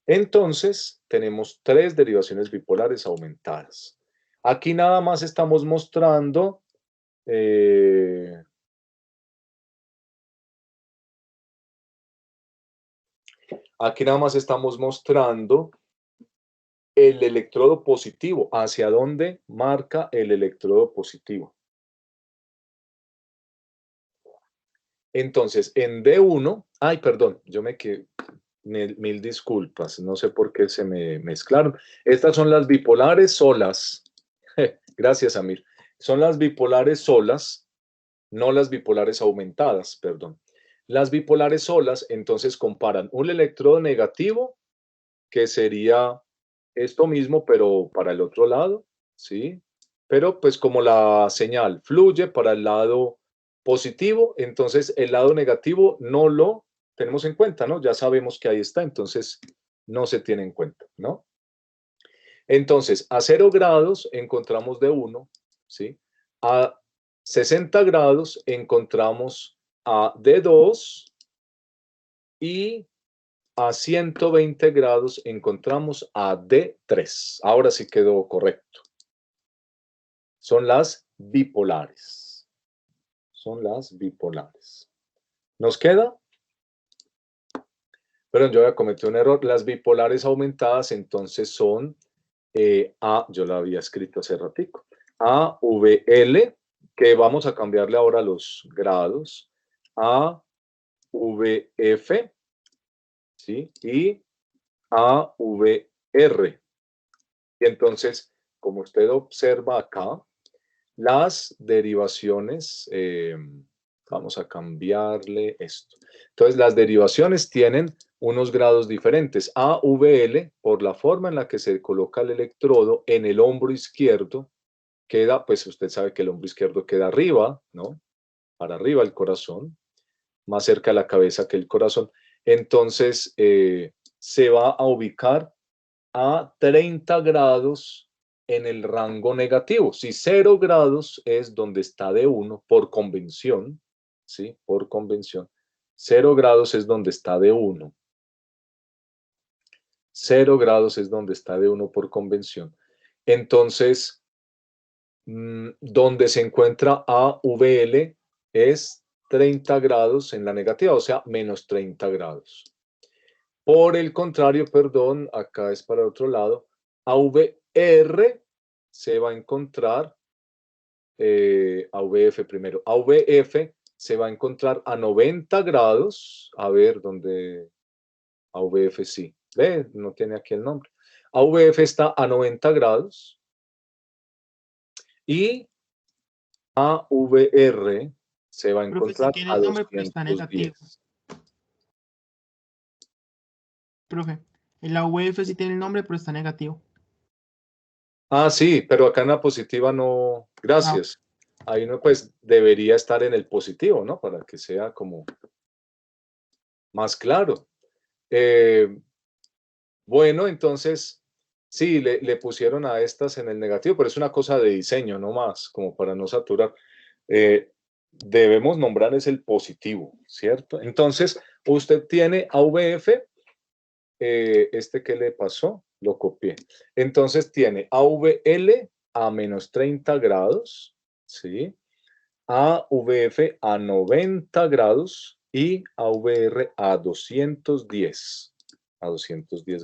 Entonces, tenemos 3 derivaciones bipolares aumentadas. Aquí nada más estamos mostrando el electrodo positivo, hacia dónde marca el electrodo positivo. Entonces, en D1, ay, perdón, yo me quedé, mil disculpas, no sé por qué se me mezclaron. Estas son las bipolares solas. Gracias, Amir. Son las bipolares solas, no las bipolares aumentadas, perdón. Las bipolares solas, entonces comparan un electrodo negativo, que sería esto mismo, pero para el otro lado, ¿sí? Pero pues como la señal fluye para el lado positivo, entonces el lado negativo no lo tenemos en cuenta, ¿no? Ya sabemos que ahí está, entonces no se tiene en cuenta, ¿no? Entonces, a 0 grados encontramos D1, ¿sí? A 60 grados encontramos a D2 y a 120 grados encontramos a D3. Ahora sí quedó correcto. Son las bipolares. Son las bipolares. ¿Nos queda? Perdón, yo había cometido un error. Las bipolares aumentadas entonces son yo la había escrito hace ratico. AVL, que vamos a cambiarle ahora los grados. AVF, ¿sí? Y AVR. Y entonces, como usted observa acá, las derivaciones, vamos a cambiarle esto. Entonces, las derivaciones tienen unos grados diferentes. AVL, por la forma en la que se coloca el electrodo en el hombro izquierdo, queda, pues usted sabe que el hombro izquierdo queda arriba, ¿no? Para arriba el corazón, más cerca de la cabeza que el corazón. Entonces, se va a ubicar a 30 grados en el rango negativo. Si 0 grados es donde está D1 por convención, ¿sí? Por convención. 0 grados es donde está D1. 0 grados es donde está D1 por convención. Entonces, donde se encuentra AVL es 30 grados en la negativa, o sea, menos 30 grados. Por el contrario, perdón, acá es para otro lado, AVR se va a encontrar, AVF primero, AVF se va a encontrar a 90 grados, a ver, ¿dónde? AVF sí, ve, no tiene aquí el nombre. AVF está a 90 grados y AVR se va a Profe, sí encontrar tiene a el nombre, pero está negativo. 210. Profe, el AUF sí tiene el nombre, pero está negativo. Ah, sí, pero acá en la positiva no, Ah, gracias. Ahí no, pues debería estar en el positivo, ¿no? Para que sea como más claro. Eh, bueno, entonces, sí, le pusieron a estas en el negativo, pero es una cosa de diseño, no más, como para no saturar. Debemos nombrar es el positivo, ¿cierto? Entonces, usted tiene AVF, este que le pasó, lo copié. Entonces tiene AVL a menos 30 grados, ¿sí? AVF a 90 grados y AVR a 210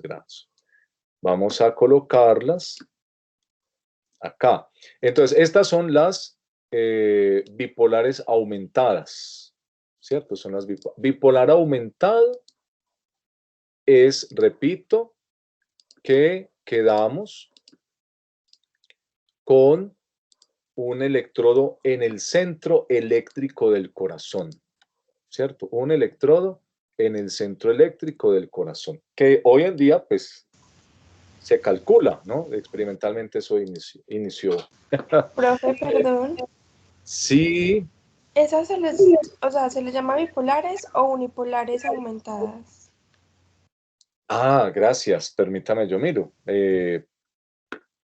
grados. Vamos a colocarlas acá. Entonces, estas son las bipolares aumentadas, ¿cierto? Son las bipolar aumentado es, repito, que quedamos con un electrodo en el centro eléctrico del corazón, ¿cierto? Un electrodo en el centro eléctrico del corazón, que hoy en día, pues, se calcula, ¿no? Experimentalmente eso inició. Profe, perdón. Sí. ¿Esas o sea, se les llama bipolares o unipolares aumentadas? Ah, gracias. Permítame, yo miro.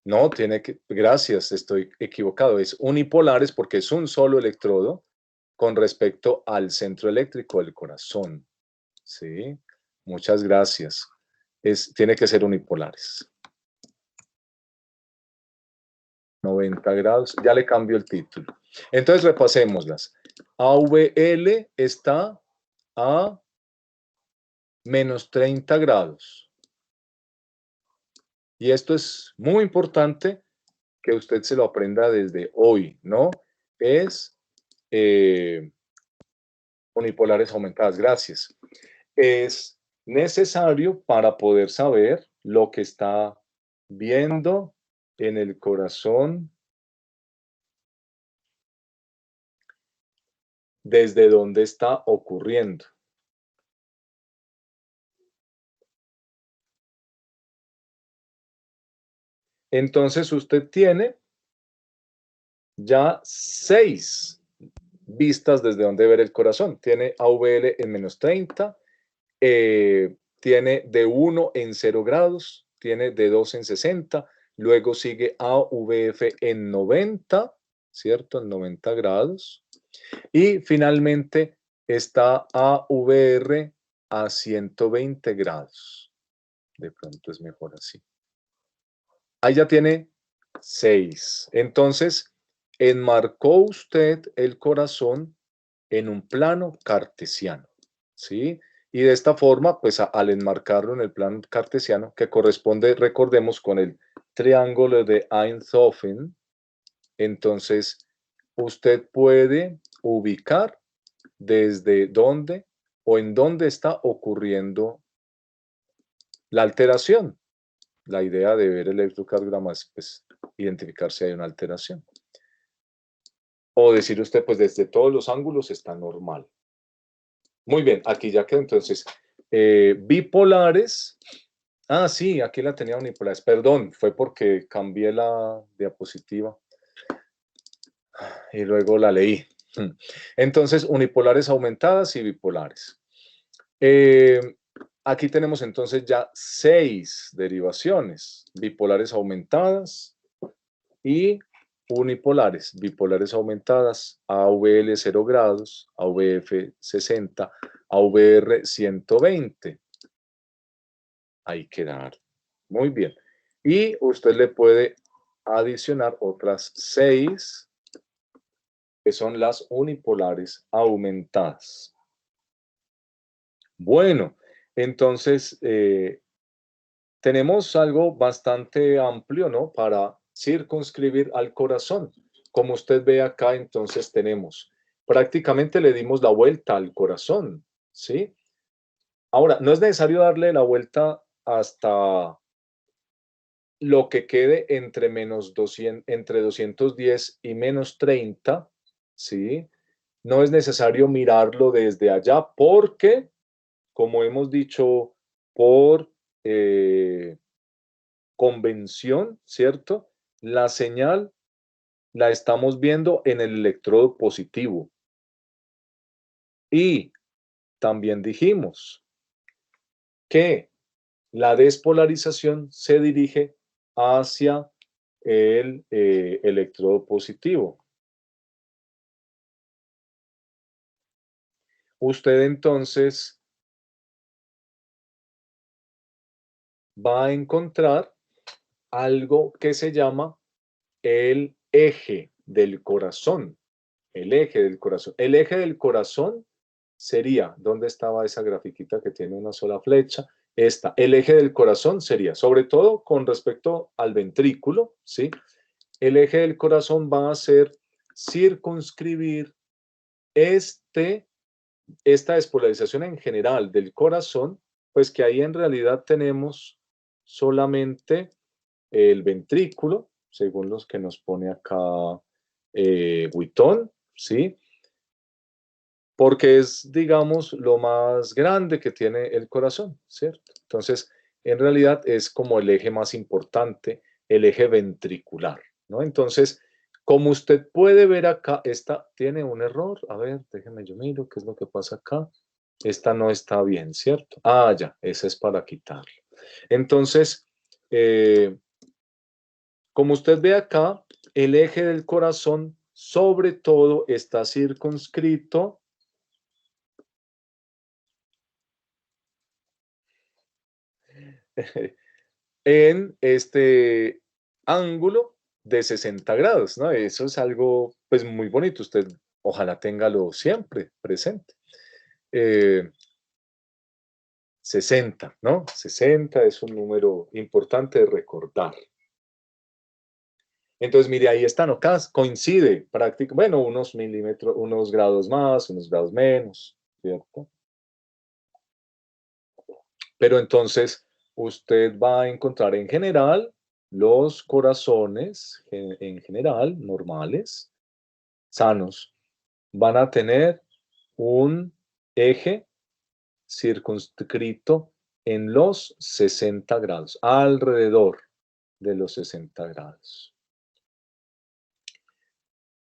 No, tiene que, gracias, estoy equivocado. Es unipolares porque es un solo electrodo con respecto al centro eléctrico del corazón. Sí, muchas gracias. Tiene que ser unipolares. 90 grados, ya le cambio el título. Entonces repasémoslas. AVL está a menos 30 grados. Y esto es muy importante que usted se lo aprenda desde hoy, ¿no? Es unipolares aumentadas. Gracias. Es necesario para poder saber lo que está viendo en el corazón desde dónde está ocurriendo. Entonces usted tiene ya 6 vistas desde donde ver el corazón. Tiene AVL en -30, tiene de 1 en 0 grados, tiene de 2 en 60, luego sigue AVF en 90, ¿cierto? En 90 grados. Y finalmente está AVR a 120 grados. De pronto es mejor así. Ahí ya tiene 6. Entonces, enmarcó usted el corazón en un plano cartesiano, ¿sí? Y de esta forma, pues al enmarcarlo en el plano cartesiano, que corresponde, recordemos, con el triángulo de Einthoven, entonces usted puede ubicar desde dónde o en dónde está ocurriendo la alteración. La idea de ver el electrocardiograma es pues, identificar si hay una alteración. O decir usted, pues desde todos los ángulos está normal. Muy bien, aquí ya quedó entonces. Bipolares. Ah, sí, aquí la tenía unipolares. Perdón, fue porque cambié la diapositiva y luego la leí. Entonces, unipolares aumentadas y bipolares. Aquí tenemos entonces ya 6 derivaciones. Bipolares aumentadas y unipolares, bipolares aumentadas, AVL 0 grados, AVF 60, AVR 120. Ahí quedaron. Muy bien. Y usted le puede adicionar otras 6, que son las unipolares aumentadas. Bueno, entonces tenemos algo bastante amplio, ¿no? Para circunscribir al corazón. Como usted ve acá, entonces tenemos, prácticamente le dimos la vuelta al corazón, ¿sí? Ahora, no es necesario darle la vuelta hasta lo que quede entre entre 210 y -30, ¿sí? No es necesario mirarlo desde allá porque, como hemos dicho, por convención, ¿cierto? La señal la estamos viendo en el electrodo positivo. Y también dijimos que la despolarización se dirige hacia el electrodo positivo. Usted entonces va a encontrar algo que se llama el eje del corazón. El eje del corazón. El eje del corazón sería, ¿dónde estaba esa grafiquita que tiene una sola flecha? Esta, el eje del corazón sería, sobre todo con respecto al ventrículo, ¿sí? El eje del corazón va a ser circunscribir esta despolarización en general del corazón, pues que ahí en realidad tenemos solamente el ventrículo, según los que nos pone acá Witton, ¿sí? Porque es, digamos, lo más grande que tiene el corazón, ¿cierto? Entonces, en realidad es como el eje más importante, el eje ventricular, ¿no? Entonces, como usted puede ver acá, esta tiene un error. A ver, déjeme yo miro qué es lo que pasa acá. Esta no está bien, ¿cierto? Ah, ya, ese es para quitarlo. Entonces, como usted ve acá, el eje del corazón sobre todo está circunscrito en este ángulo de 60 grados, ¿no? Eso es algo, pues, muy bonito. Usted ojalá téngalo siempre presente. 60, ¿no? 60 es un número importante de recordar. Entonces, mire, ahí está, ¿no? Coincide prácticamente, bueno, unos milímetros, unos grados más, unos grados menos, ¿cierto? Pero entonces, usted va a encontrar en general los corazones, en general, normales, sanos, van a tener un eje circunscrito en los 60 grados, alrededor de los 60 grados.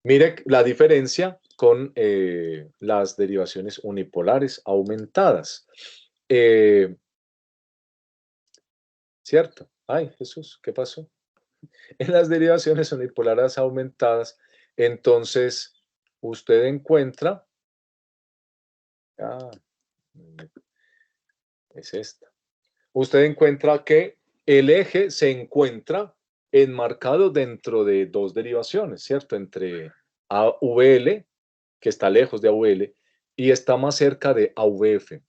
Mire la diferencia con las derivaciones unipolares aumentadas. ¿Cierto? Ay, Jesús, ¿qué pasó? En las derivaciones unipolares aumentadas, entonces usted encuentra, es esta. Usted encuentra que el eje se encuentra enmarcado dentro de dos derivaciones, ¿cierto? Entre AVL, que está lejos de AVL, y está más cerca de AVF,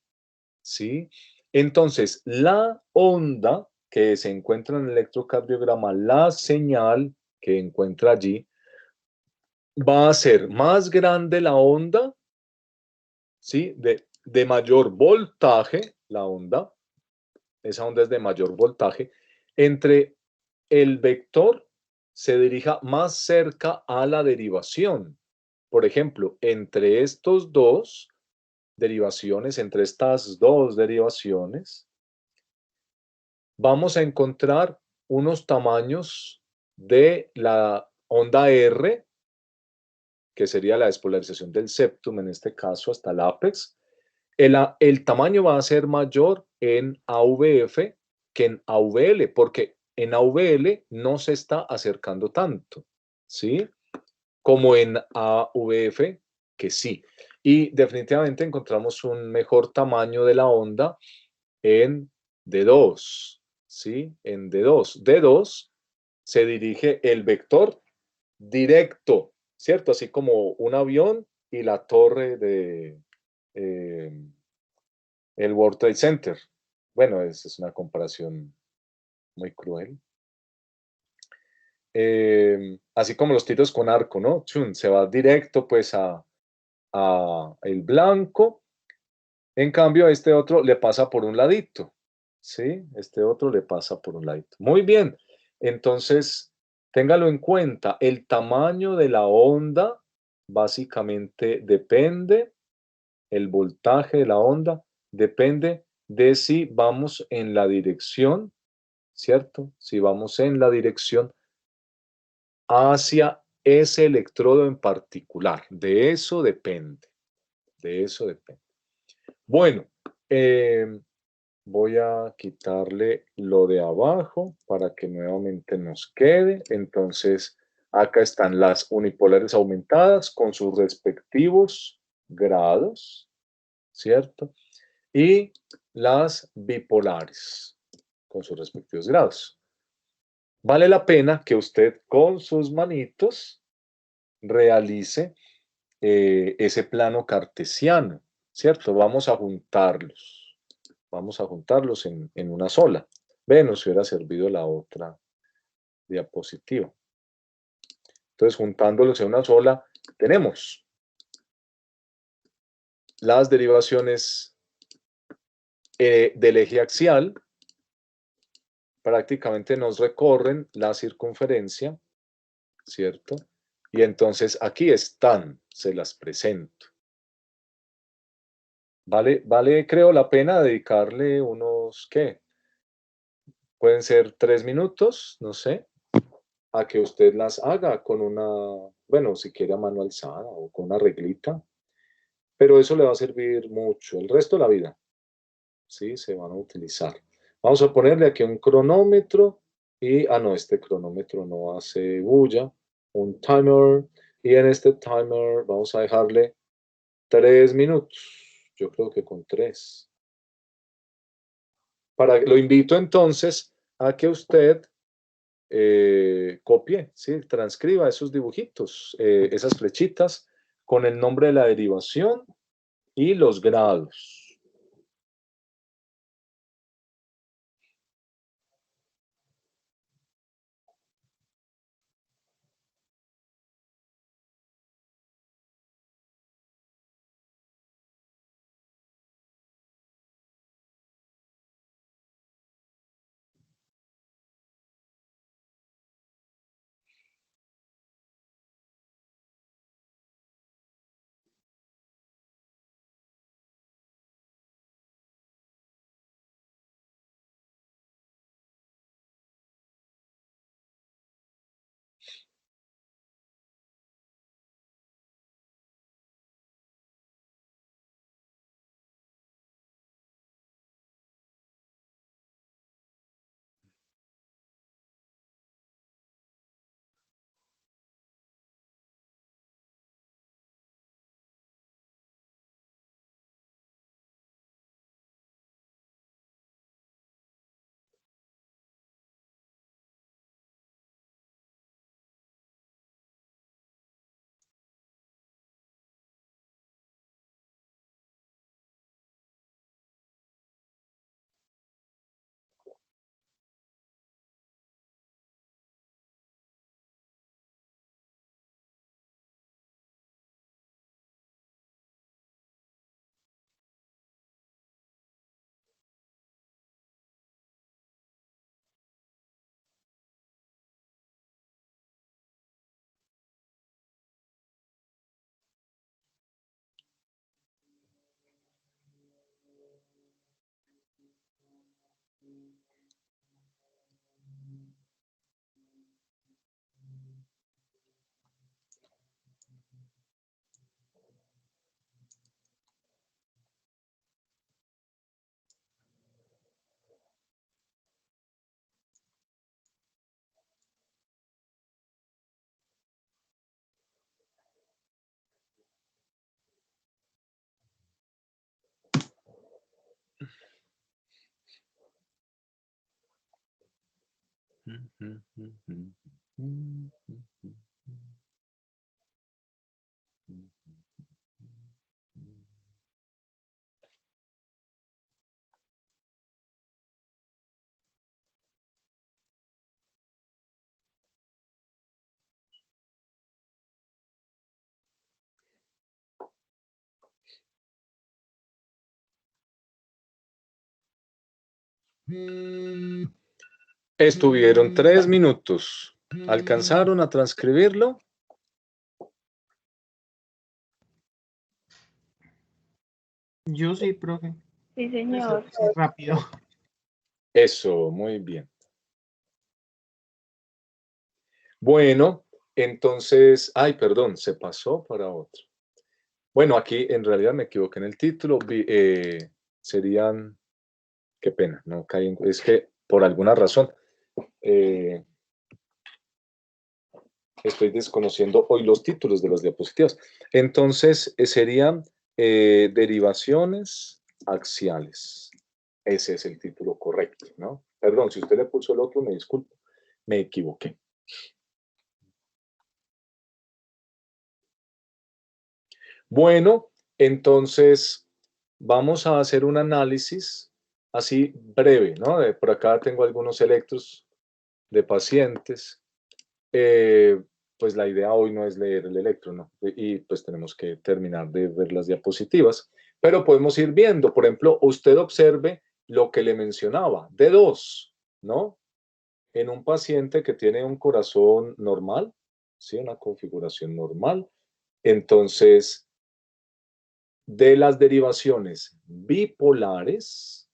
¿sí? Entonces, la onda que se encuentra en el electrocardiograma, la señal que encuentra allí, va a ser más grande la onda, ¿sí? De mayor voltaje, la onda, esa onda es de mayor voltaje, entre el vector se dirija más cerca a la derivación. Por ejemplo, entre estos dos derivaciones, entre estas dos derivaciones, vamos a encontrar unos tamaños de la onda R, que sería la despolarización del septum, en este caso hasta el ápex. El tamaño va a ser mayor en AVF que en AVL, porque en AVL no se está acercando tanto, ¿sí? Como en AVF, que sí. Y definitivamente encontramos un mejor tamaño de la onda en D2, ¿sí? En D2. D2 se dirige el vector directo, ¿cierto? Así como un avión y la torre de el World Trade Center. Bueno, es una comparación muy cruel. Así como los tiros con arco, ¿no? Chun, se va directo pues a el blanco. En cambio, a este otro le pasa por un ladito, ¿sí? Este otro le pasa por un ladito. Muy bien. Entonces, téngalo en cuenta. El tamaño de la onda básicamente depende, el voltaje de la onda depende de si vamos en la dirección, ¿cierto? Si vamos en la dirección hacia ese electrodo en particular. De eso depende. De eso depende. Bueno, voy a quitarle lo de abajo para que nuevamente nos quede. Entonces, acá están las unipolares aumentadas con sus respectivos grados, ¿cierto? Y las bipolares con sus respectivos grados. Vale la pena que usted con sus manitos realice ese plano cartesiano, ¿cierto? Vamos a juntarlos. Vamos a juntarlos en una sola. Ve, nos hubiera servido la otra diapositiva. Entonces, juntándolos en una sola, tenemos las derivaciones del eje axial. Prácticamente nos recorren la circunferencia, ¿cierto? Y entonces aquí están, se las presento. Vale, creo la pena dedicarle unos, ¿qué? Pueden ser 3 minutos, no sé, a que usted las haga con una, bueno, si quiere a mano alzada o con una reglita, pero eso le va a servir mucho el resto de la vida, ¿sí? Se van a utilizar. Vamos a ponerle aquí un cronómetro y, no, este cronómetro no hace bulla, un timer, y en este timer vamos a dejarle 3 minutos, yo creo que con 3. Lo invito entonces a que usted copie, ¿sí? Transcriba esos dibujitos, esas flechitas con el nombre de la derivación y los grados. Estuvieron 3 minutos. ¿Alcanzaron a transcribirlo? Yo sí, profe. Sí, señor. Rápido. Eso, muy bien. Bueno, entonces, ay, perdón, se pasó para otro. Bueno, aquí en realidad me equivoqué en el título. Serían, qué pena, no caí en, es que por alguna razón estoy desconociendo hoy los títulos de las diapositivas. Entonces, serían derivaciones axiales. Ese es el título correcto, ¿no? Perdón, si usted le puso el otro, me disculpo, me equivoqué. Bueno, entonces vamos a hacer un análisis así breve, ¿no? Por acá tengo algunos electros de pacientes. Pues la idea hoy no es leer el electro, ¿no? Y pues tenemos que terminar de ver las diapositivas. Pero podemos ir viendo, por ejemplo, usted observe lo que le mencionaba, D2, ¿no? En un paciente que tiene un corazón normal, ¿sí? Una configuración normal. Entonces, de las derivaciones bipolares,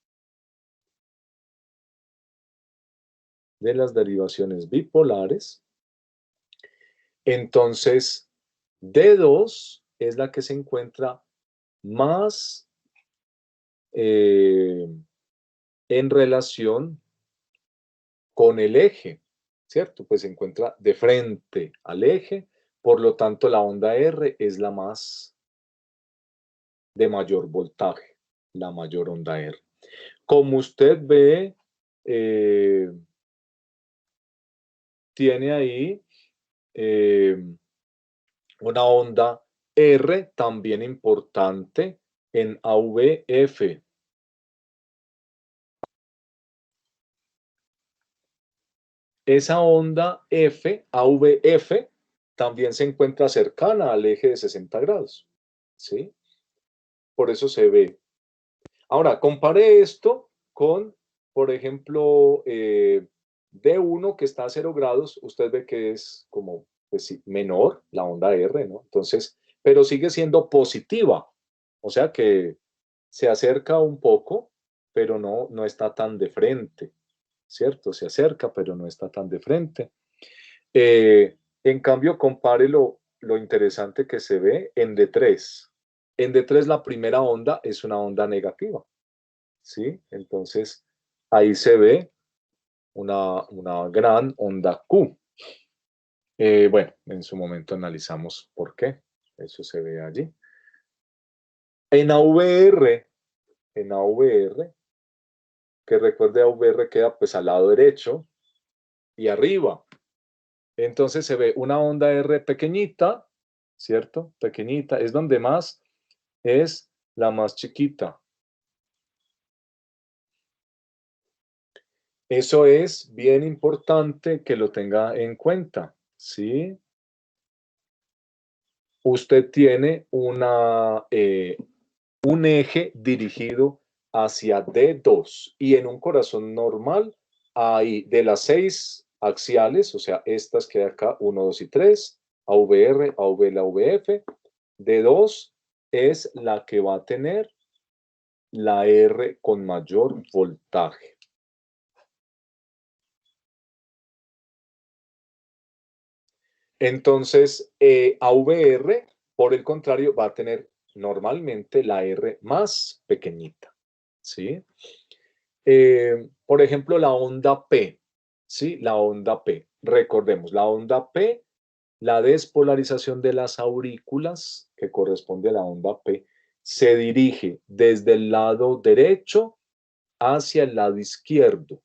entonces D2 es la que se encuentra más en relación con el eje, ¿cierto? Pues se encuentra de frente al eje, por lo tanto la onda R es la más de mayor voltaje, la mayor onda R. Como usted ve, tiene ahí una onda R también importante en AVF. Esa onda F, AVF, también se encuentra cercana al eje de 60 grados, ¿sí? Por eso se ve. Ahora, compare esto con, por ejemplo, D1 que está a 0 grados, usted ve que es como pues, sí, menor, la onda R, ¿no? Entonces, pero sigue siendo positiva, o sea que se acerca un poco, pero no está tan de frente, ¿cierto? Se acerca, pero no está tan de frente. En cambio, compare lo interesante que se ve en D3. En D3 la primera onda es una onda negativa, ¿sí? Entonces, ahí se ve una gran onda Q. Bueno, en su momento analizamos por qué. Eso se ve allí. En AVR, que recuerde AVR queda pues al lado derecho y arriba. Entonces se ve una onda R pequeñita, ¿cierto? Pequeñita, es donde más es la más chiquita. Eso es bien importante que lo tenga en cuenta, ¿sí? Usted tiene un eje dirigido hacia D2 y en un corazón normal hay de las 6 axiales, o sea, estas que hay acá, 1, 2 y 3, AVR, AVL, AVF, D2 es la que va a tener la R con mayor voltaje. Entonces, AVR, por el contrario, va a tener normalmente la R más pequeñita, ¿sí? Por ejemplo, la onda P, ¿sí? La onda P. Recordemos, la onda P, la despolarización de las aurículas, que corresponde a la onda P, se dirige desde el lado derecho hacia el lado izquierdo.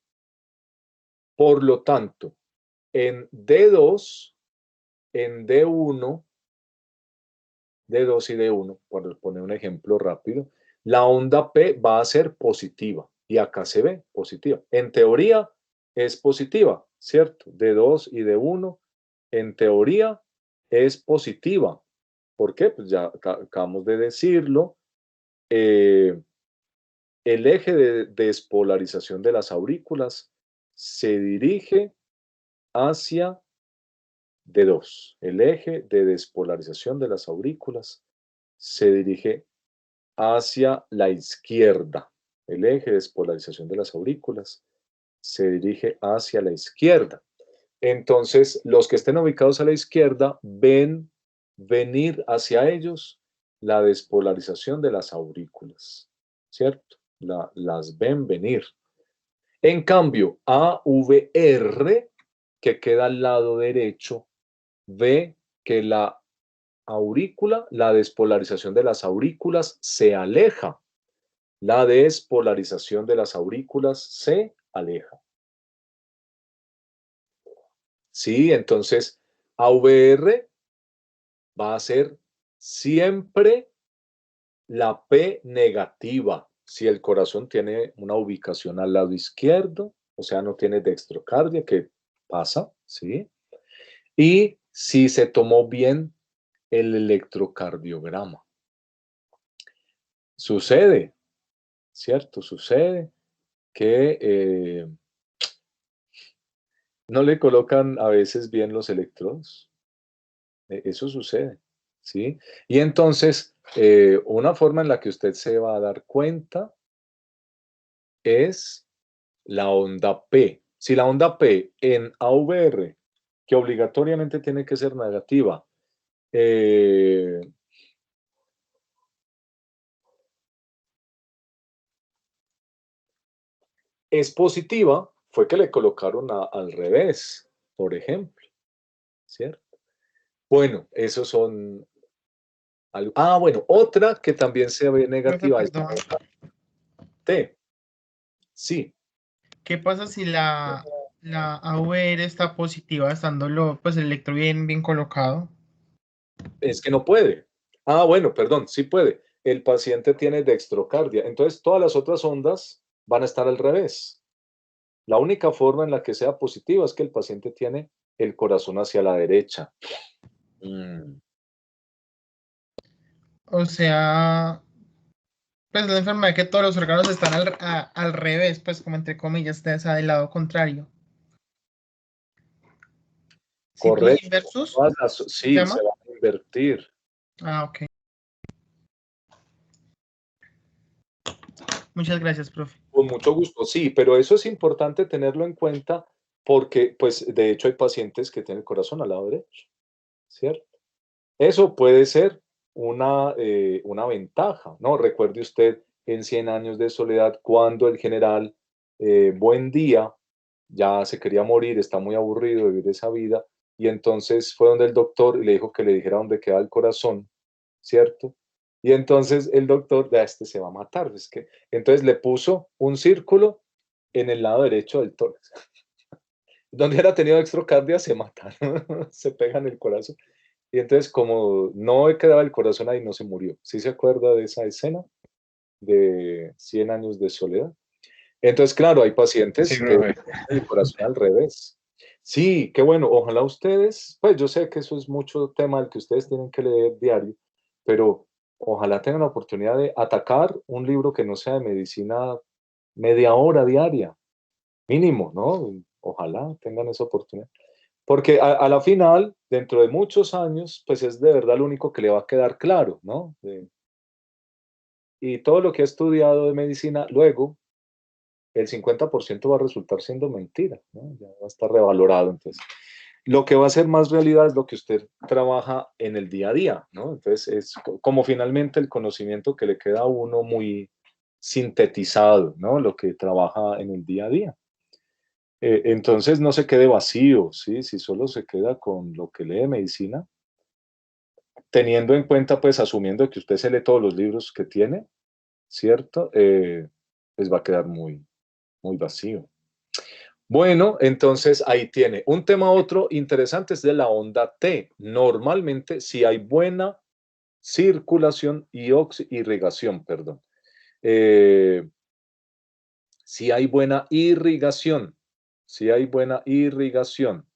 Por lo tanto, en D2, en D1, D2 y D1, por poner un ejemplo rápido, la onda P va a ser positiva y acá se ve positiva. En teoría es positiva, ¿cierto? D2 y D1 en teoría es positiva. ¿Por qué? Pues ya acabamos de decirlo. El eje de despolarización de las aurículas se dirige hacia D2. El eje de despolarización de las aurículas se dirige hacia la izquierda. El eje de despolarización de las aurículas se dirige hacia la izquierda. Entonces, los que estén ubicados a la izquierda ven venir hacia ellos la despolarización de las aurículas, ¿cierto? Las ven venir. En cambio, AVR, que queda al lado derecho, ve que la aurícula, la despolarización de las aurículas se aleja. La despolarización de las aurículas se aleja. Sí, entonces AVR va a ser siempre la P negativa. Si el corazón tiene una ubicación al lado izquierdo, o sea, no tiene dextrocardia, que pasa, ¿sí? Y si se tomó bien el electrocardiograma. Sucede, ¿cierto? Sucede que no le colocan a veces bien los electrodos. Eso sucede, ¿sí? Y entonces, una forma en la que usted se va a dar cuenta es la onda P. Si la onda P en AVR, que obligatoriamente tiene que ser negativa, es positiva, fue que le colocaron al revés, por ejemplo, ¿cierto? Bueno, esos son... bueno, otra que también se ve Profe, negativa es la perdón. onda T. Sí, ¿Qué pasa si la AVR está positiva, estando pues, el electro bien colocado? es que no puede. Bueno, perdón, sí puede. El paciente tiene dextrocardia, entonces todas las otras ondas van a estar al revés. La única forma en la que sea positiva es que el paciente tiene el corazón hacia la derecha. O sea, pues la enfermedad que todos los órganos están al revés, pues como entre comillas, o sea, del lado contrario. Ciclos Correcto. inversos, ¿se Sí, llama? se va a invertir. Ok. Muchas gracias, profe. Con mucho gusto, sí, pero eso es importante tenerlo en cuenta porque, pues, de hecho hay pacientes que tienen el corazón al lado derecho, ¿cierto? Eso puede ser una ventaja, ¿no? Recuerde usted en 100 años de soledad cuando el general Buendía ya se quería morir, está muy aburrido de vivir esa vida, y entonces fue donde el doctor y le dijo que le dijera dónde queda el corazón, ¿cierto? Y entonces el doctor, este se va a matar, es que, entonces le puso un círculo en el lado derecho del tórax. Donde era tenido extrocardia se matan, se pegan el corazón. Y entonces, como no quedaba el corazón ahí, no se murió. ¿Sí se acuerda de esa escena de 100 años de soledad? Entonces, claro, hay pacientes Sí, que profe. tienen el corazón al revés. Sí, qué bueno. Ojalá ustedes, pues yo sé que eso es mucho tema del que ustedes tienen que leer diario, pero ojalá tengan la oportunidad de atacar un libro que no sea de medicina media hora diaria, mínimo, ¿no? Ojalá tengan esa oportunidad. Porque a la final, dentro de muchos años, pues es de verdad lo único que le va a quedar claro, ¿no? Y todo lo que ha estudiado de medicina, luego el 50% va a resultar siendo mentira, ¿no? Ya va a estar revalorado. Entonces, lo que va a ser más realidad es lo que usted trabaja en el día a día, ¿no? Entonces, es como finalmente el conocimiento que le queda a uno muy sintetizado, ¿no? Lo que trabaja en el día a día. Entonces no se quede vacío, ¿sí? Si solo se queda con lo que lee medicina, teniendo en cuenta, pues asumiendo que usted se lee todos los libros que tiene, ¿cierto? Pues va a quedar muy, muy vacío. Bueno, entonces ahí tiene. Un tema otro interesante es de la onda T. Normalmente, si hay buena circulación y irrigación, perdón. Si hay buena irrigación, si hay buena irrigación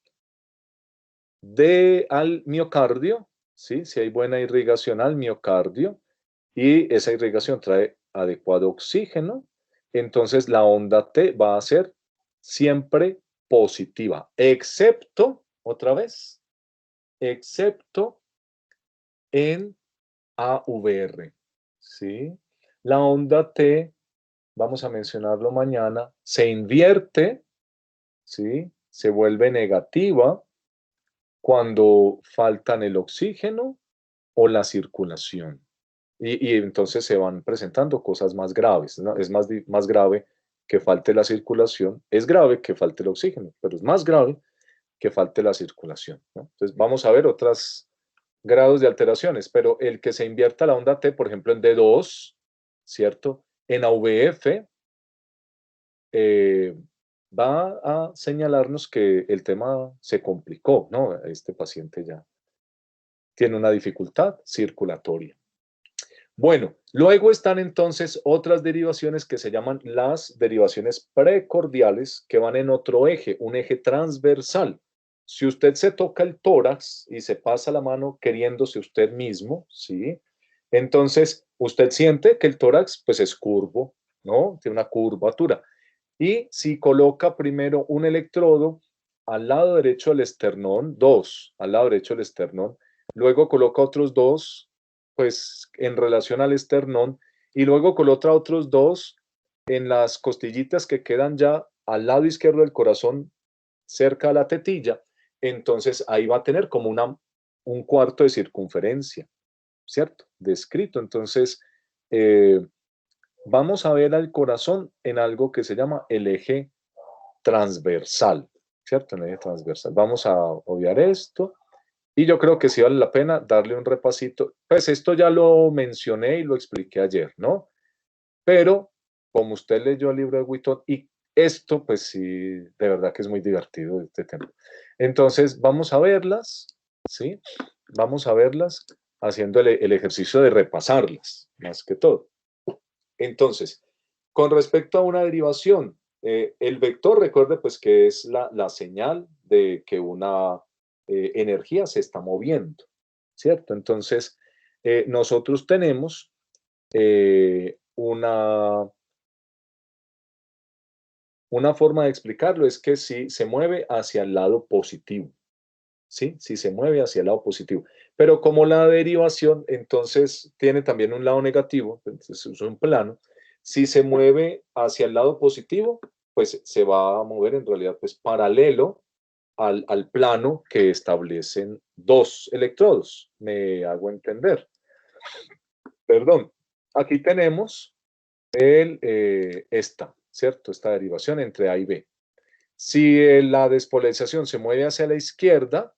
al miocardio, ¿sí? Si hay buena irrigación al miocardio y esa irrigación trae adecuado oxígeno, entonces la onda T va a ser siempre positiva, excepto, otra vez, excepto en AVR, ¿sí? La onda T, vamos a mencionarlo mañana, se invierte, ¿sí? Se vuelve negativa cuando faltan el oxígeno o la circulación. Y entonces se van presentando cosas más graves, ¿no? Es más grave que falte la circulación, es grave que falte el oxígeno, pero es más grave que falte la circulación, ¿no? Entonces vamos a ver otros grados de alteraciones, pero el que se invierta la onda T, por ejemplo, en D2, ¿cierto? En AVF, va a señalarnos que el tema se complicó, ¿no? Este paciente ya tiene una dificultad circulatoria. Bueno, luego están entonces otras derivaciones que se llaman las derivaciones precordiales, que van en otro eje, un eje transversal. Si usted se toca el tórax y se pasa la mano queriéndose usted mismo, ¿sí? Entonces, usted siente que el tórax, pues, es curvo, ¿no? Tiene una curvatura. Y si coloca primero un electrodo al lado derecho del esternón, dos al lado derecho del esternón, luego coloca otros dos, pues en relación al esternón, y luego coloca otros dos en las costillitas que quedan ya al lado izquierdo del corazón, cerca a la tetilla, entonces ahí va a tener como un cuarto de circunferencia, ¿cierto? Descrito. Entonces, vamos a ver al corazón en algo que se llama el eje transversal, ¿cierto? En el eje transversal. Vamos a obviar esto. Y yo creo que sí vale la pena darle un repasito. Pues esto ya lo mencioné y lo expliqué ayer, ¿no? Pero como usted leyó el libro de Witton, y esto pues sí, de verdad que es muy divertido este tema. Entonces vamos a verlas, ¿sí? Vamos a verlas haciendo el ejercicio de repasarlas, más que todo. Entonces, con respecto a una derivación, el vector, recuerde pues que es la señal de que una energía se está moviendo, ¿cierto? Entonces, nosotros tenemos una forma de explicarlo, es que si se mueve hacia el lado positivo, ¿sí? Si se mueve hacia el lado positivo. Pero como la derivación, entonces, tiene también un lado negativo, entonces es un plano, si se mueve hacia el lado positivo, pues se va a mover en realidad pues paralelo al plano que establecen dos electrodos. Me hago entender. Perdón. Aquí tenemos esta, ¿cierto? Esta derivación entre A y B. Si la despolarización se mueve hacia la izquierda,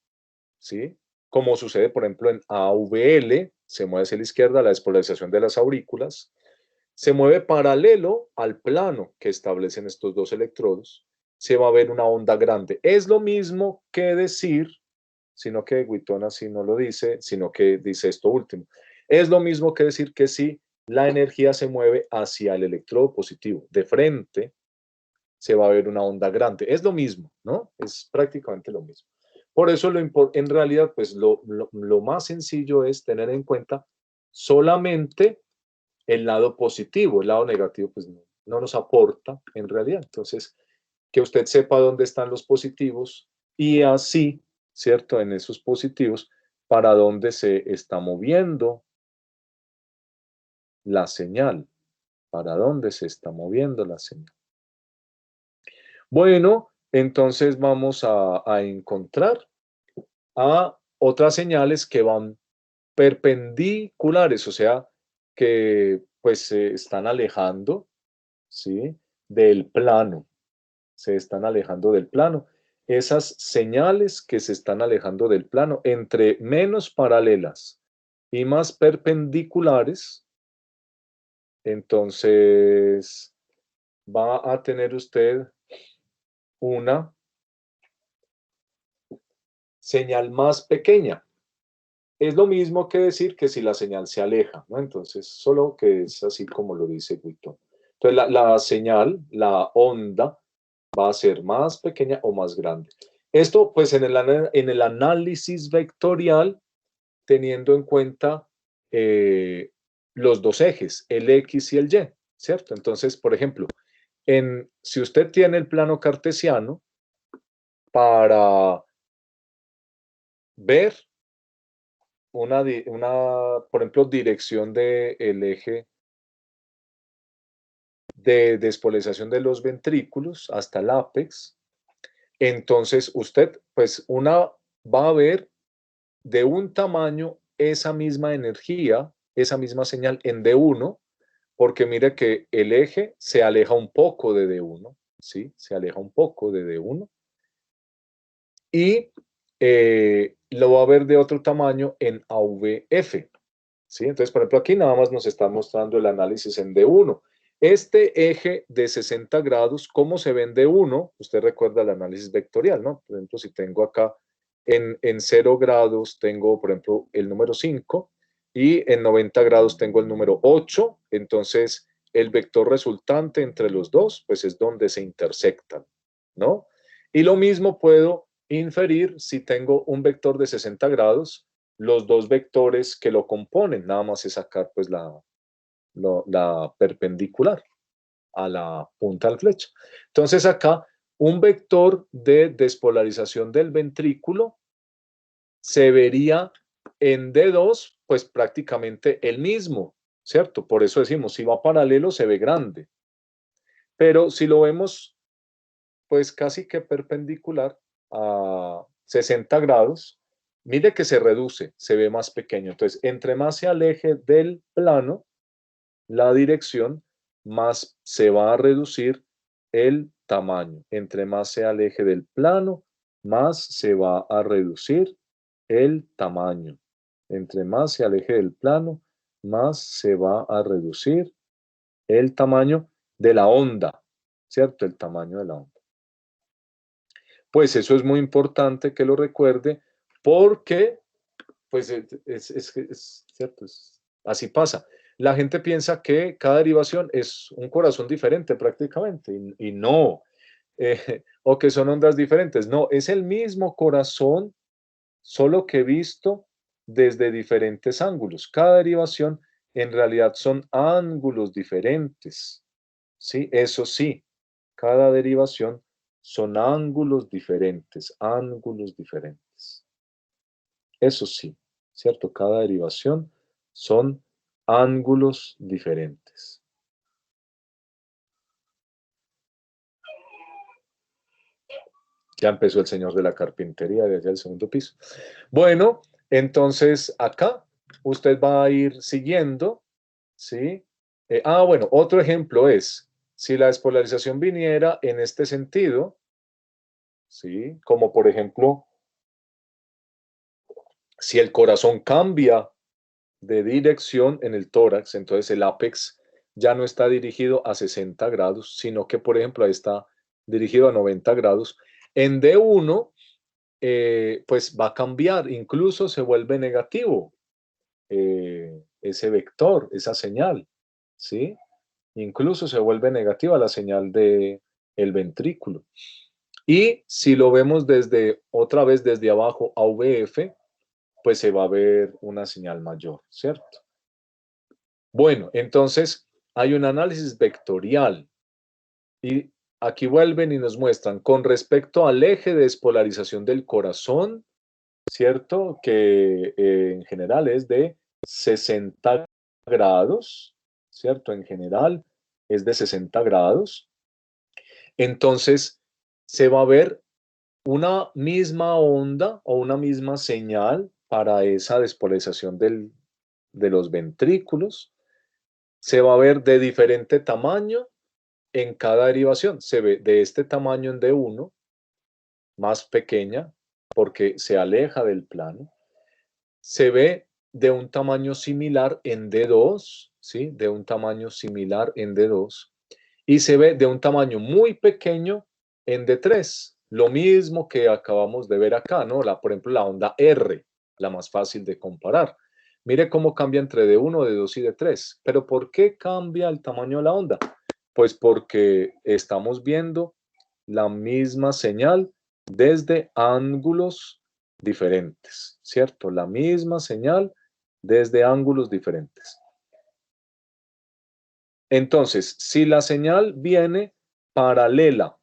¿sí? Como sucede, por ejemplo, en AVL, se mueve hacia la izquierda la despolarización de las aurículas, se mueve paralelo al plano que establecen estos dos electrodos, se va a ver una onda grande. Es lo mismo que decir, sino que Witton así no lo dice, sino que dice esto último. Es lo mismo que decir que si la energía se mueve hacia el electrodo positivo, de frente, se va a ver una onda grande. Es lo mismo, ¿no? Es prácticamente lo mismo. Por eso, en realidad, pues lo más sencillo es tener en cuenta solamente el lado positivo. El lado negativo, pues no nos aporta en realidad. Entonces, que usted sepa dónde están los positivos y así, ¿cierto? En esos positivos, para dónde se está moviendo la señal. Para dónde se está moviendo la señal. Bueno, entonces vamos a encontrar a otras señales que van perpendiculares, o sea, que pues se están alejando, ¿sí? Del plano, se están alejando del plano. Esas señales que se están alejando del plano, entre menos paralelas y más perpendiculares, entonces va a tener usted una señal más pequeña. Es lo mismo que decir que si la señal se aleja, ¿no? Entonces, solo que es así como lo dice Witton. Entonces, la señal, la onda, va a ser más pequeña o más grande. Esto, pues, en el análisis vectorial, teniendo en cuenta los dos ejes, el X y el Y, ¿cierto? Entonces, por ejemplo, si usted tiene el plano cartesiano, para ver por ejemplo, dirección del eje de despolarización de los ventrículos hasta el ápex, entonces usted, pues, va a ver de un tamaño esa misma energía, esa misma señal en D1, porque mire que el eje se aleja un poco de D1, ¿sí? Se aleja un poco de D1. Y lo va a ver de otro tamaño en AVF, ¿sí? Entonces, por ejemplo, aquí nada más nos está mostrando el análisis en D1. Este eje de 60 grados, ¿cómo se ve en D1? Usted recuerda el análisis vectorial, ¿no? Por ejemplo, si tengo acá en 0 grados, tengo, por ejemplo, el número 5 y en 90 grados tengo el número 8. Entonces, el vector resultante entre los dos, pues es donde se intersectan, ¿no? Y lo mismo puedo inferir si tengo un vector de 60 grados, los dos vectores que lo componen, nada más es sacar pues la perpendicular a la punta del flecha. Entonces acá un vector de despolarización del ventrículo se vería en D2 pues prácticamente el mismo, ¿cierto? Por eso decimos, si va paralelo se ve grande, pero si lo vemos pues casi que perpendicular a 60 grados, mire que se reduce, se ve más pequeño. Entonces, entre más se aleje del plano, la dirección, más se va a reducir el tamaño. Entre más se aleje del plano, más se va a reducir el tamaño. Entre más se aleje del plano, más se va a reducir el tamaño de la onda, ¿cierto? El tamaño de la onda. Pues eso es muy importante que lo recuerde porque, pues es cierto, así pasa. La gente piensa que cada derivación es un corazón diferente prácticamente y no, o que son ondas diferentes. No, es el mismo corazón, solo que visto desde diferentes ángulos. Cada derivación en realidad son ángulos diferentes. ¿Sí? Eso sí, cada derivación son ángulos diferentes, ángulos diferentes. Eso sí, ¿cierto? Cada derivación son ángulos diferentes. Ya empezó el señor de la carpintería de allá del segundo piso. Bueno, entonces acá usted va a ir siguiendo, ¿sí? Bueno, otro ejemplo es, si la despolarización viniera en este sentido, ¿sí? Como por ejemplo, si el corazón cambia de dirección en el tórax, entonces el ápex ya no está dirigido a 60 grados, sino que, por ejemplo, ahí está dirigido a 90 grados. En D1, pues va a cambiar, incluso se vuelve negativo ese vector, esa señal, ¿sí? Incluso se vuelve negativa la señal del ventrículo. Y si lo vemos otra vez desde abajo a VF, pues se va a ver una señal mayor, ¿cierto? Bueno, entonces hay un análisis vectorial y aquí vuelven y nos muestran con respecto al eje de despolarización del corazón, ¿cierto? Que en general es de 60 grados, ¿cierto? En general es de 60 grados. Entonces se va a ver una misma onda o una misma señal para esa despolarización de los ventrículos. Se va a ver de diferente tamaño en cada derivación. Se ve de este tamaño en D1, más pequeña, porque se aleja del plano. Se ve de un tamaño similar en D2, ¿sí? De un tamaño similar en D2. Y se ve de un tamaño muy pequeño en D3. Lo mismo que acabamos de ver acá, ¿no? Por ejemplo, la onda R, la más fácil de comparar. Mire cómo cambia entre D1, D2 y D3. ¿Pero por qué cambia el tamaño de la onda? Pues porque estamos viendo la misma señal desde ángulos diferentes, ¿cierto? La misma señal desde ángulos diferentes. Entonces, si la señal viene paralela,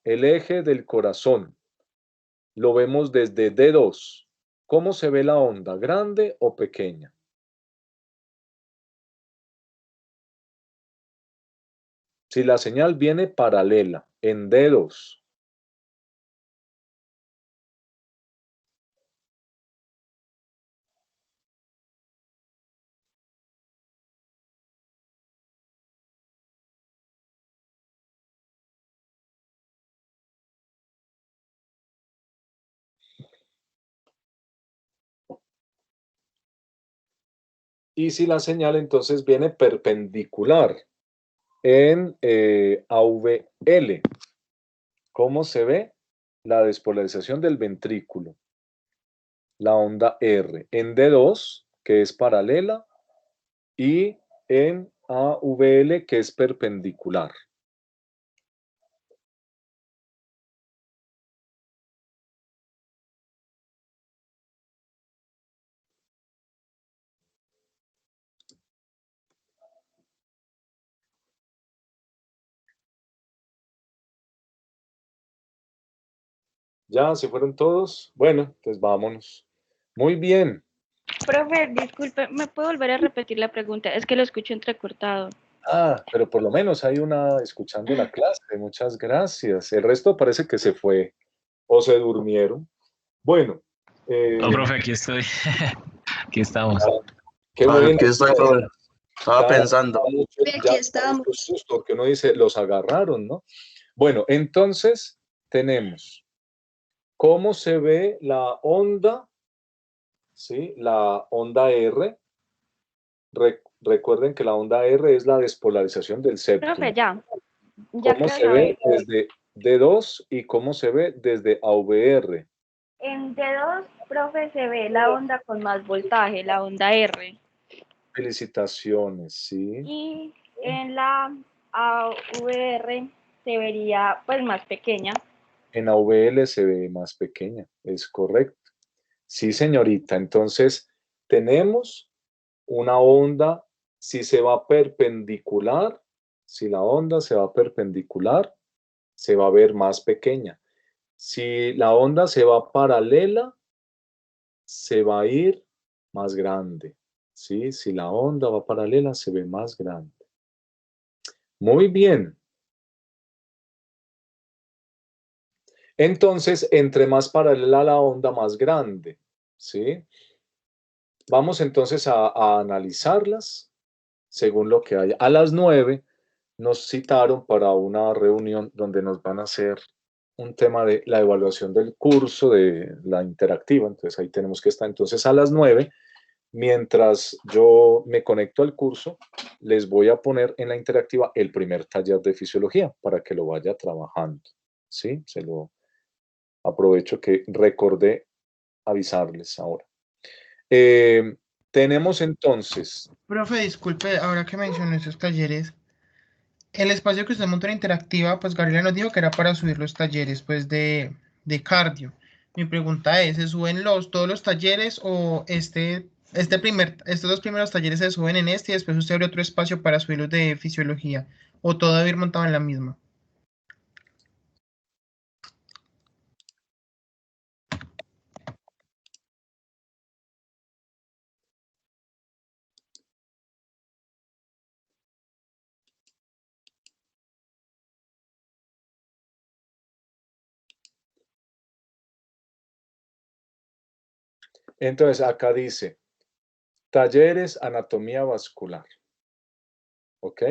el eje del corazón, lo vemos desde D2. ¿Cómo se ve la onda? ¿Grande o pequeña? Si la señal viene paralela en D2. Y si la señal entonces viene perpendicular en AVL, ¿cómo se ve la despolarización del ventrículo? La onda R en D2, que es paralela, y en AVL, que es perpendicular. ¿Ya se fueron todos? Bueno, pues vámonos. Muy bien. Profe, disculpe, ¿me puede volver a repetir la pregunta? Es que lo escucho entrecortado. Ah, pero por lo menos hay una escuchando la clase. Muchas gracias. El resto parece que se fue o se durmieron. Bueno. No, profe, aquí estoy. Aquí estamos. Qué bueno. Aquí estoy, profe. Estaba pensando. Aquí estamos. Susto, porque uno dice, los agarraron, ¿no? Bueno, entonces tenemos cómo se ve la onda, ¿sí? La onda R. Recuerden que la onda R es la despolarización del séptimo. Profe, ya ¿Cómo se ve desde D2 y cómo se ve desde AVR? En D2, profe, se ve la onda con más voltaje, la onda R. Felicitaciones, sí. Y en la AVR se vería pues más pequeña. En AVL se ve más pequeña, es correcto. Sí, señorita. Entonces, tenemos una onda, si se va perpendicular, si la onda se va perpendicular, se va a ver más pequeña. Si la onda se va paralela, se va a ir más grande. ¿Sí? Si la onda va paralela, se ve más grande. Muy bien. Entonces, entre más paralela la onda, más grande. ¿Sí? Vamos entonces a analizarlas según lo que haya. A las 9 nos citaron para una reunión donde nos van a hacer un tema de la evaluación del curso de la interactiva. Entonces ahí tenemos que estar. Entonces a las 9, mientras yo me conecto al curso, les voy a poner en la interactiva el primer taller de fisiología para que lo vaya trabajando. ¿Sí? Se lo aprovecho que recordé avisarles ahora. Tenemos entonces... Profe, disculpe, ahora que mencionó esos talleres, el espacio que usted montó en interactiva, pues Gabriela nos dijo que era para subir los talleres pues de cardio. Mi pregunta es, ¿se suben todos los talleres o estos dos primeros talleres se suben en este y después usted abre otro espacio para subirlos de fisiología? ¿O todo debe ir montado en la misma? Entonces, acá dice, talleres anatomía vascular. ¿Ok?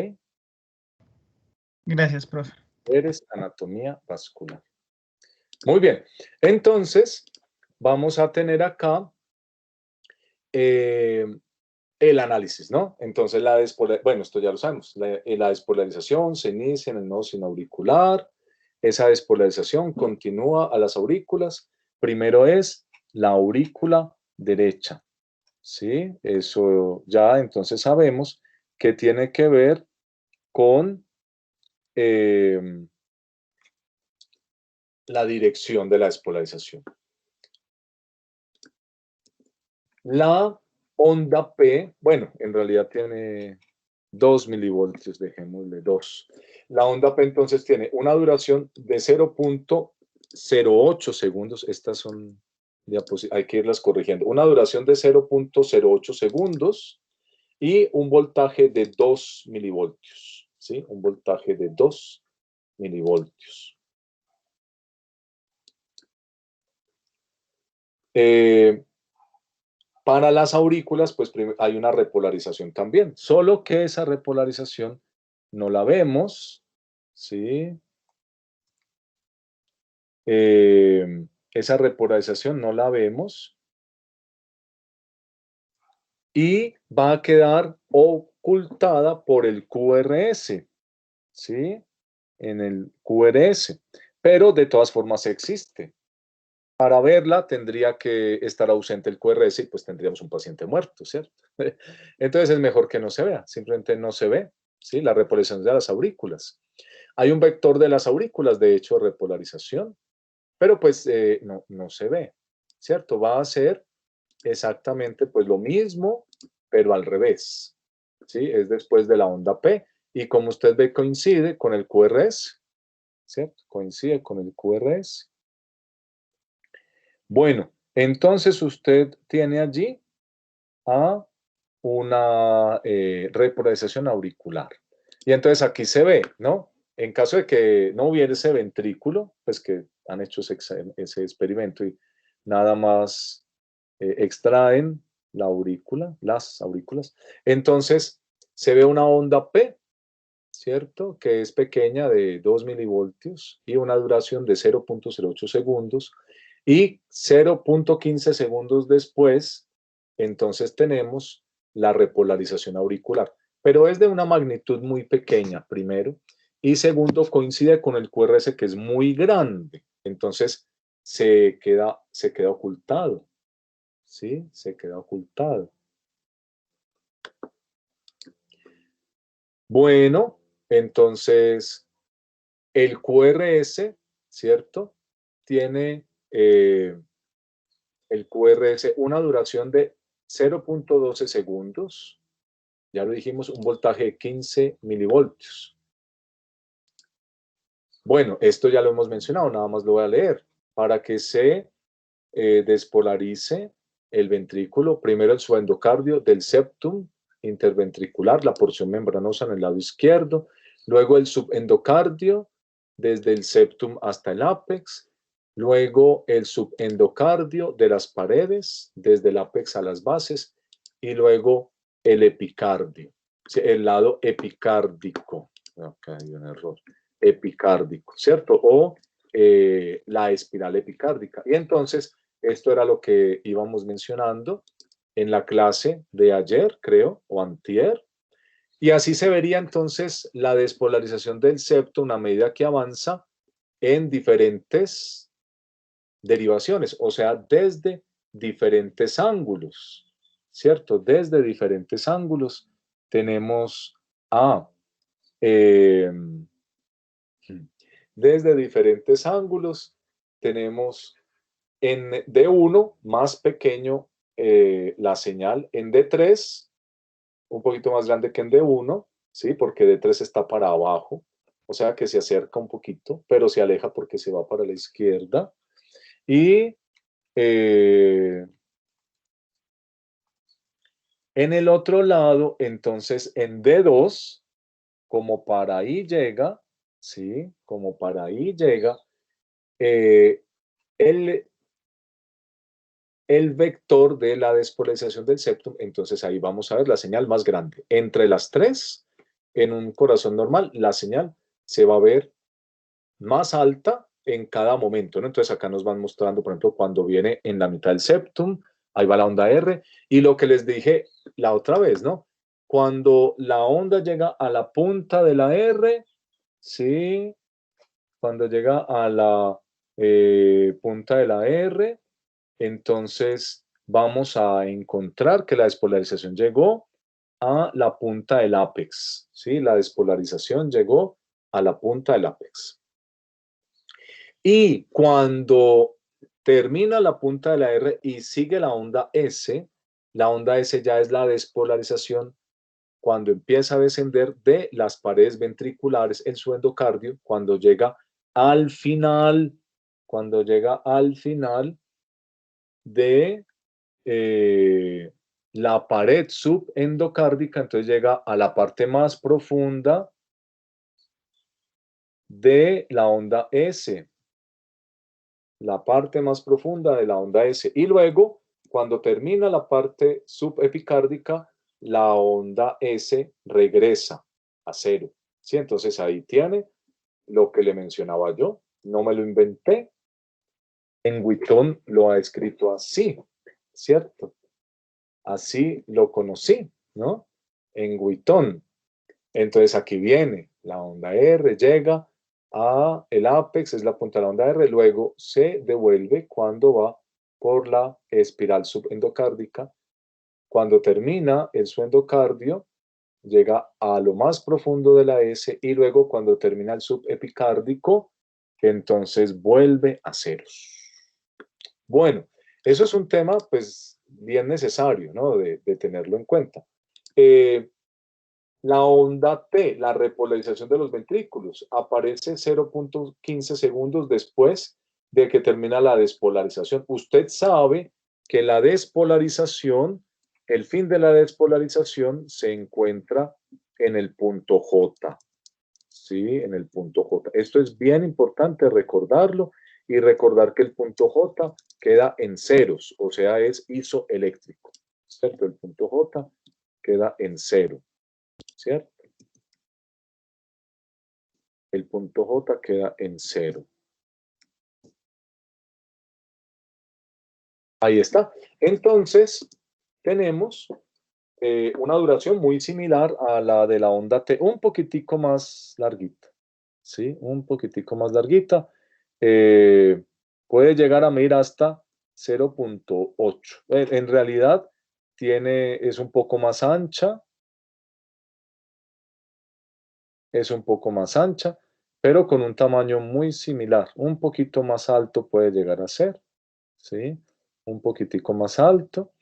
Gracias, profe. Talleres anatomía vascular. Muy bien. Entonces, vamos a tener acá el análisis, ¿no? Entonces, bueno, esto ya lo sabemos. La despolarización se inicia en el nodo sinoauricular. esa despolarización continúa a las aurículas. Primero es la aurícula derecha, ¿sí? Eso ya entonces sabemos que tiene que ver con la dirección de la despolarización. La onda P, bueno, en realidad tiene 2 milivoltios, dejémosle 2. La onda P entonces tiene una duración de 0.08 segundos. Estas son diapositivas, hay que irlas corrigiendo. Una duración de 0.08 segundos y un voltaje de 2 milivoltios. ¿Sí? Un voltaje de 2 milivoltios. Para las aurículas, pues hay una repolarización también, solo que esa repolarización no la vemos, ¿sí? Esa repolarización no la vemos y va a quedar ocultada por el QRS, ¿sí? En el QRS, pero de todas formas existe. Para verla tendría que estar ausente el QRS y pues tendríamos un paciente muerto, ¿cierto? Entonces es mejor que no se vea, simplemente no se ve, ¿sí? La repolarización de las aurículas. Hay un vector de las aurículas, de hecho, repolarización, pero pues no se ve, ¿cierto? Va a ser exactamente pues lo mismo, pero al revés, ¿sí? Es después de la onda P y como usted ve coincide con el QRS, ¿cierto? Coincide con el QRS. Bueno, entonces usted tiene allí a una repolarización auricular. Y entonces aquí se ve, ¿no? En caso de que no hubiera ese ventrículo, pues que han hecho ese experimento y nada más extraen la aurícula, las aurículas, entonces se ve una onda P, ¿cierto? Que es pequeña de 2 milivoltios y una duración de 0.08 segundos. Y 0.15 segundos después, entonces tenemos la repolarización auricular. Pero es de una magnitud muy pequeña, primero. Y segundo, coincide con el QRS, que es muy grande. Entonces, se queda ocultado. ¿Sí? Se queda ocultado. Bueno, entonces, el QRS, ¿cierto? Tiene el QRS una duración de 0.12 segundos. Ya lo dijimos, un voltaje de 15 milivoltios. Bueno, esto ya lo hemos mencionado, nada más lo voy a leer. Para que se despolarice el ventrículo, primero el subendocardio del septum interventricular, la porción membranosa en el lado izquierdo, luego el subendocardio desde el septum hasta el ápex, luego el subendocardio de las paredes desde el ápex a las bases y luego el epicardio, el lado epicárdico. Acá hay un error. Epicárdico, ¿cierto? O la espiral epicárdica. Y entonces, esto era lo que íbamos mencionando en la clase de ayer, creo, o antier. Y así se vería entonces la despolarización del septum a medida que avanza en diferentes derivaciones, o sea, desde diferentes ángulos, ¿cierto? Desde diferentes ángulos tenemos a... desde diferentes ángulos tenemos en D1 más pequeño la señal, en D3 un poquito más grande que en D1, ¿sí? Porque D3 está para abajo, o sea que se acerca un poquito, pero se aleja porque se va para la izquierda. Y en el otro lado, entonces en D2, como para ahí llega, ¿sí? Como para ahí llega, el vector de la despolarización del septum, entonces ahí vamos a ver la señal más grande. Entre las tres, en un corazón normal, la señal se va a ver más alta en cada momento, ¿no? Entonces acá nos van mostrando, por ejemplo, cuando viene en la mitad del septum, ahí va la onda R, y lo que les dije la otra vez, ¿no? Cuando la onda llega a la punta de la R, ¿sí? cuando llega a la punta de la R, entonces vamos a encontrar que la despolarización llegó a la punta del ápex, ¿sí? La despolarización llegó a la punta del ápex. Y cuando termina la punta de la R y sigue la onda S ya es la despolarización cuando empieza a descender de las paredes ventriculares en su endocardio, cuando llega al final de la pared subendocárdica, entonces llega a la parte más profunda de la onda S, la parte más profunda de la onda S. Y luego, cuando termina la parte subepicárdica, la onda S regresa a cero. ¿Sí? Entonces ahí tiene lo que le mencionaba yo. No me lo inventé. En Witton lo ha escrito así, ¿cierto? Así lo conocí, ¿no? En Witton. Entonces aquí viene la onda R, llega a el ápex, es la punta de la onda R, luego se devuelve cuando va por la espiral subendocárdica. Cuando termina el su endocardio, llega a lo más profundo de la S y luego cuando termina el subepicárdico, entonces vuelve a ceros. Bueno, eso es un tema pues bien necesario, ¿no? De tenerlo en cuenta. La onda T, la repolarización de los ventrículos, aparece 0.15 segundos después de que termina la despolarización. Usted sabe que la despolarización, el fin de la despolarización se encuentra en el punto J. ¿Sí? En el punto J. Esto es bien importante recordarlo y recordar que el punto J queda en ceros, o sea, es isoeléctrico. ¿Cierto? El punto J queda en cero. ¿Cierto? El punto J queda en cero. Ahí está. Entonces, tenemos una duración muy similar a la de la onda T, un poquitico más larguita. ¿Sí? Un poquitico más larguita. Puede llegar a medir hasta 0.8. En realidad, es un poco más ancha. Es un poco más ancha, pero con un tamaño muy similar. Un poquito más alto puede llegar a ser, ¿sí? Un poquitico más alto,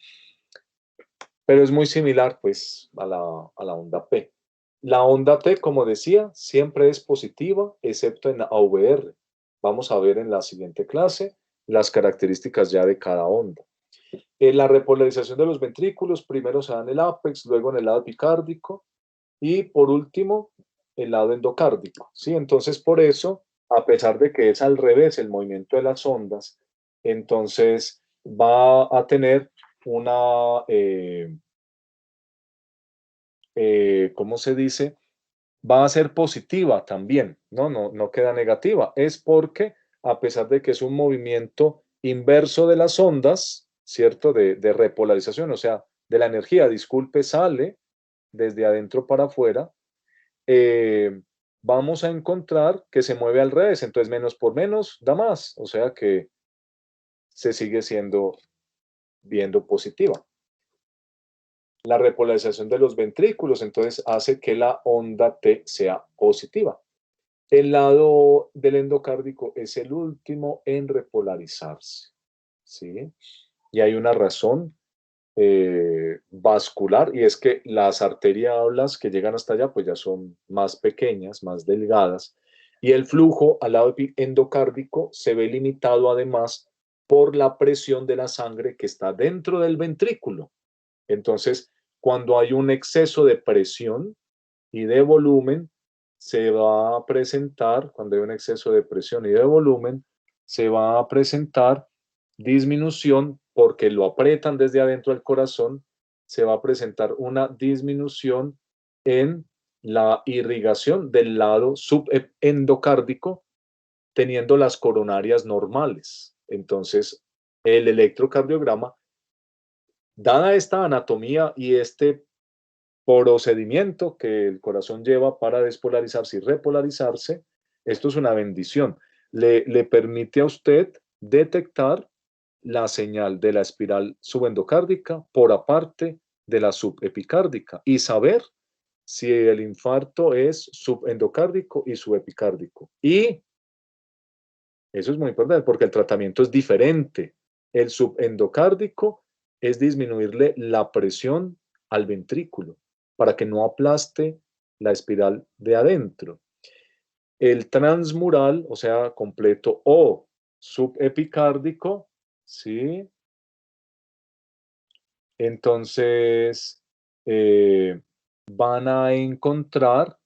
pero es muy similar, pues, a la onda P. La onda T, como decía, siempre es positiva, excepto en AVR. Vamos a ver en la siguiente clase las características ya de cada onda. La repolarización de los ventrículos, primero se da en el ápex, luego en el lado epicárdico, y por último, el lado endocárdico, ¿sí? Entonces, por eso, a pesar de que es al revés el movimiento de las ondas, entonces va a tener una, ¿cómo se dice? Va a ser positiva también, no queda negativa. Es porque, a pesar de que es un movimiento inverso de las ondas, ¿cierto? De repolarización, o sea, de la energía, disculpe, sale desde adentro para afuera, vamos a encontrar que se mueve al revés. Entonces, menos por menos da más. O sea que se sigue viendo positiva. La repolarización de los ventrículos, entonces, hace que la onda T sea positiva. El lado del endocárdico es el último en repolarizarse, ¿sí? Y hay una razón vascular, y es que las arterias que llegan hasta allá pues ya son más pequeñas, más delgadas, y el flujo al lado endocárdico se ve limitado además por la presión de la sangre que está dentro del ventrículo. Entonces, cuando hay un exceso de presión y de volumen, se va a presentar, cuando hay un exceso de presión y de volumen, se va a presentar disminución, porque lo aprietan desde adentro del corazón, se va a presentar una disminución en la irrigación del lado subendocárdico, teniendo las coronarias normales. Entonces, el electrocardiograma, dada esta anatomía y este procedimiento que el corazón lleva para despolarizarse y repolarizarse, Esto es una bendición. Le permite a usted detectar la señal de la espiral subendocárdica por aparte de la subepicárdica y saber si el infarto es subendocárdico y subepicárdico. Y eso es muy importante porque el tratamiento es diferente. El subendocárdico es disminuirle la presión al ventrículo para que no aplaste la espiral de adentro. El transmural, o sea, completo o subepicárdico, ¿sí? Entonces, van a encontrar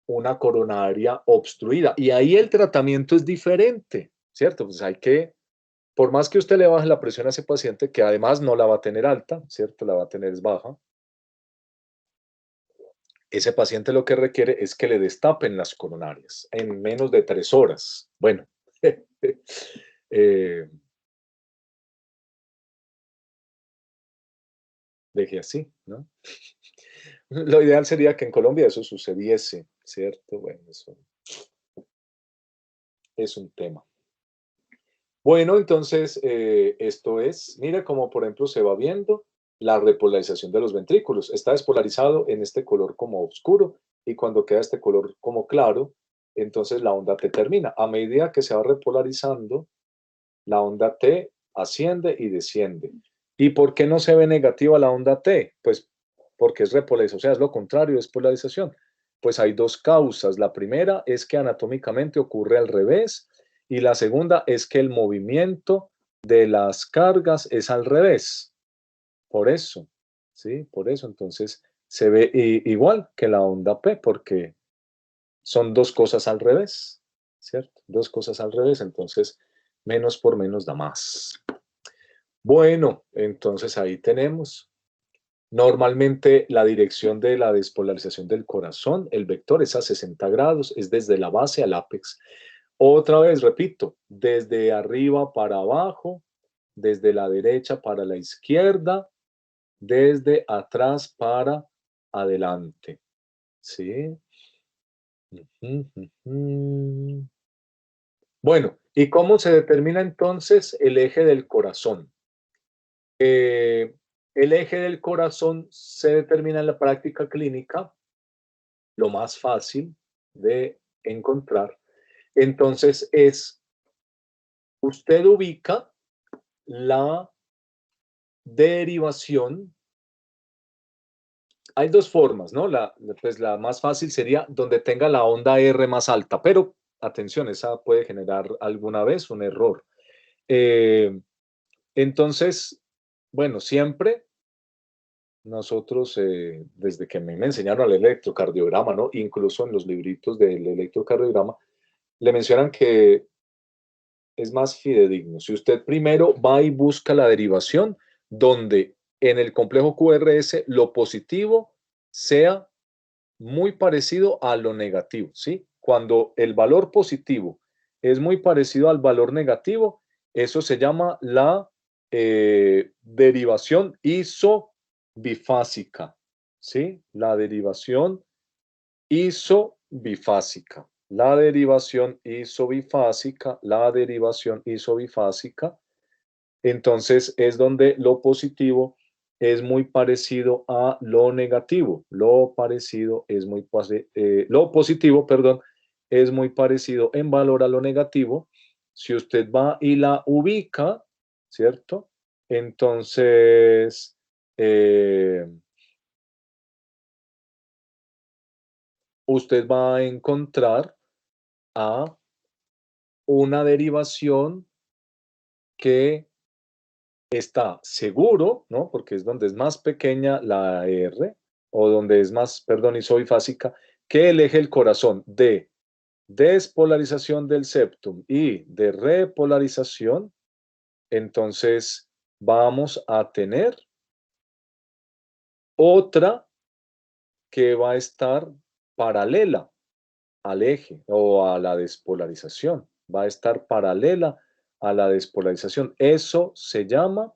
una coronaria obstruida. Y ahí el tratamiento es diferente, ¿cierto? Pues hay que, por más que usted le baje la presión a ese paciente, que además no la va a tener alta, ¿cierto? La va a tener baja. Ese paciente lo que requiere es que le destapen las coronarias en menos de 3 horas. Bueno, deje así, ¿no? Lo ideal sería que en Colombia eso sucediese, ¿cierto? Bueno, eso es un tema. Bueno, entonces esto es, mira cómo por ejemplo se va viendo la repolarización de los ventrículos. Está despolarizado en este color como oscuro y cuando queda este color como claro, entonces la onda T termina. A medida que se va repolarizando, la onda T asciende y desciende. ¿Y por qué no se ve negativa la onda T? Pues porque es repolarización, o sea, es lo contrario, es polarización. Pues hay 2 causas. La primera es que anatómicamente ocurre al revés y la segunda es que el movimiento de las cargas es al revés. Por eso, ¿sí? Por eso entonces se ve igual que la onda P porque son 2 cosas al revés, ¿cierto? 2 cosas al revés, entonces menos por menos da más. Bueno, entonces ahí tenemos. Normalmente la dirección de la despolarización del corazón, el vector es a 60 grados, es desde la base al ápex. Otra vez, repito, desde arriba para abajo, desde la derecha para la izquierda, desde atrás para adelante. ¿Sí? Bueno, ¿y cómo se determina entonces el eje del corazón? El eje del corazón se determina en la práctica clínica, lo más fácil de encontrar. Entonces usted ubica la derivación. Hay 2 formas, ¿no? Pues la más fácil sería donde tenga la onda R más alta, pero atención, esa puede generar alguna vez un error. Entonces, bueno, siempre nosotros, desde que me enseñaron el electrocardiograma, ¿no? Incluso en los libritos del electrocardiograma, le mencionan que es más fidedigno. Si usted primero va y busca la derivación, donde en el complejo QRS lo positivo sea muy parecido a lo negativo, ¿sí? Cuando el valor positivo es muy parecido al valor negativo, eso se llama la derivación isobifásica, ¿sí? La derivación isobifásica. La derivación isobifásica, la derivación isobifásica, entonces es donde lo positivo es muy parecido a lo negativo. Lo positivo, perdón, es muy parecido en valor a lo negativo. Si usted va y la ubica, ¿cierto? Entonces, usted va a encontrar a una derivación que está seguro, ¿no? Porque es donde es más pequeña la R, o donde es más, perdón, isobifásica, que el eje del corazón de despolarización del septum y de repolarización. Entonces vamos a tener otra que va a estar paralela al eje o a la despolarización. Va a estar paralela a la despolarización. Eso se llama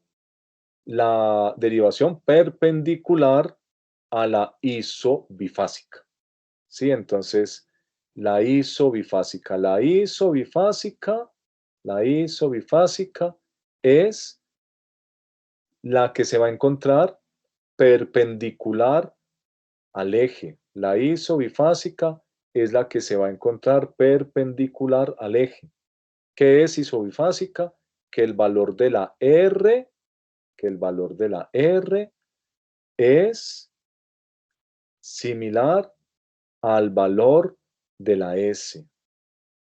la derivación perpendicular a la isobifásica. ¿Sí? Entonces, la isobifásica. La isobifásica es la que se va a encontrar perpendicular al eje. La isobifásica es la que se va a encontrar perpendicular al eje. ¿Qué es isobifásica? Que el valor de la R es similar al valor de la S.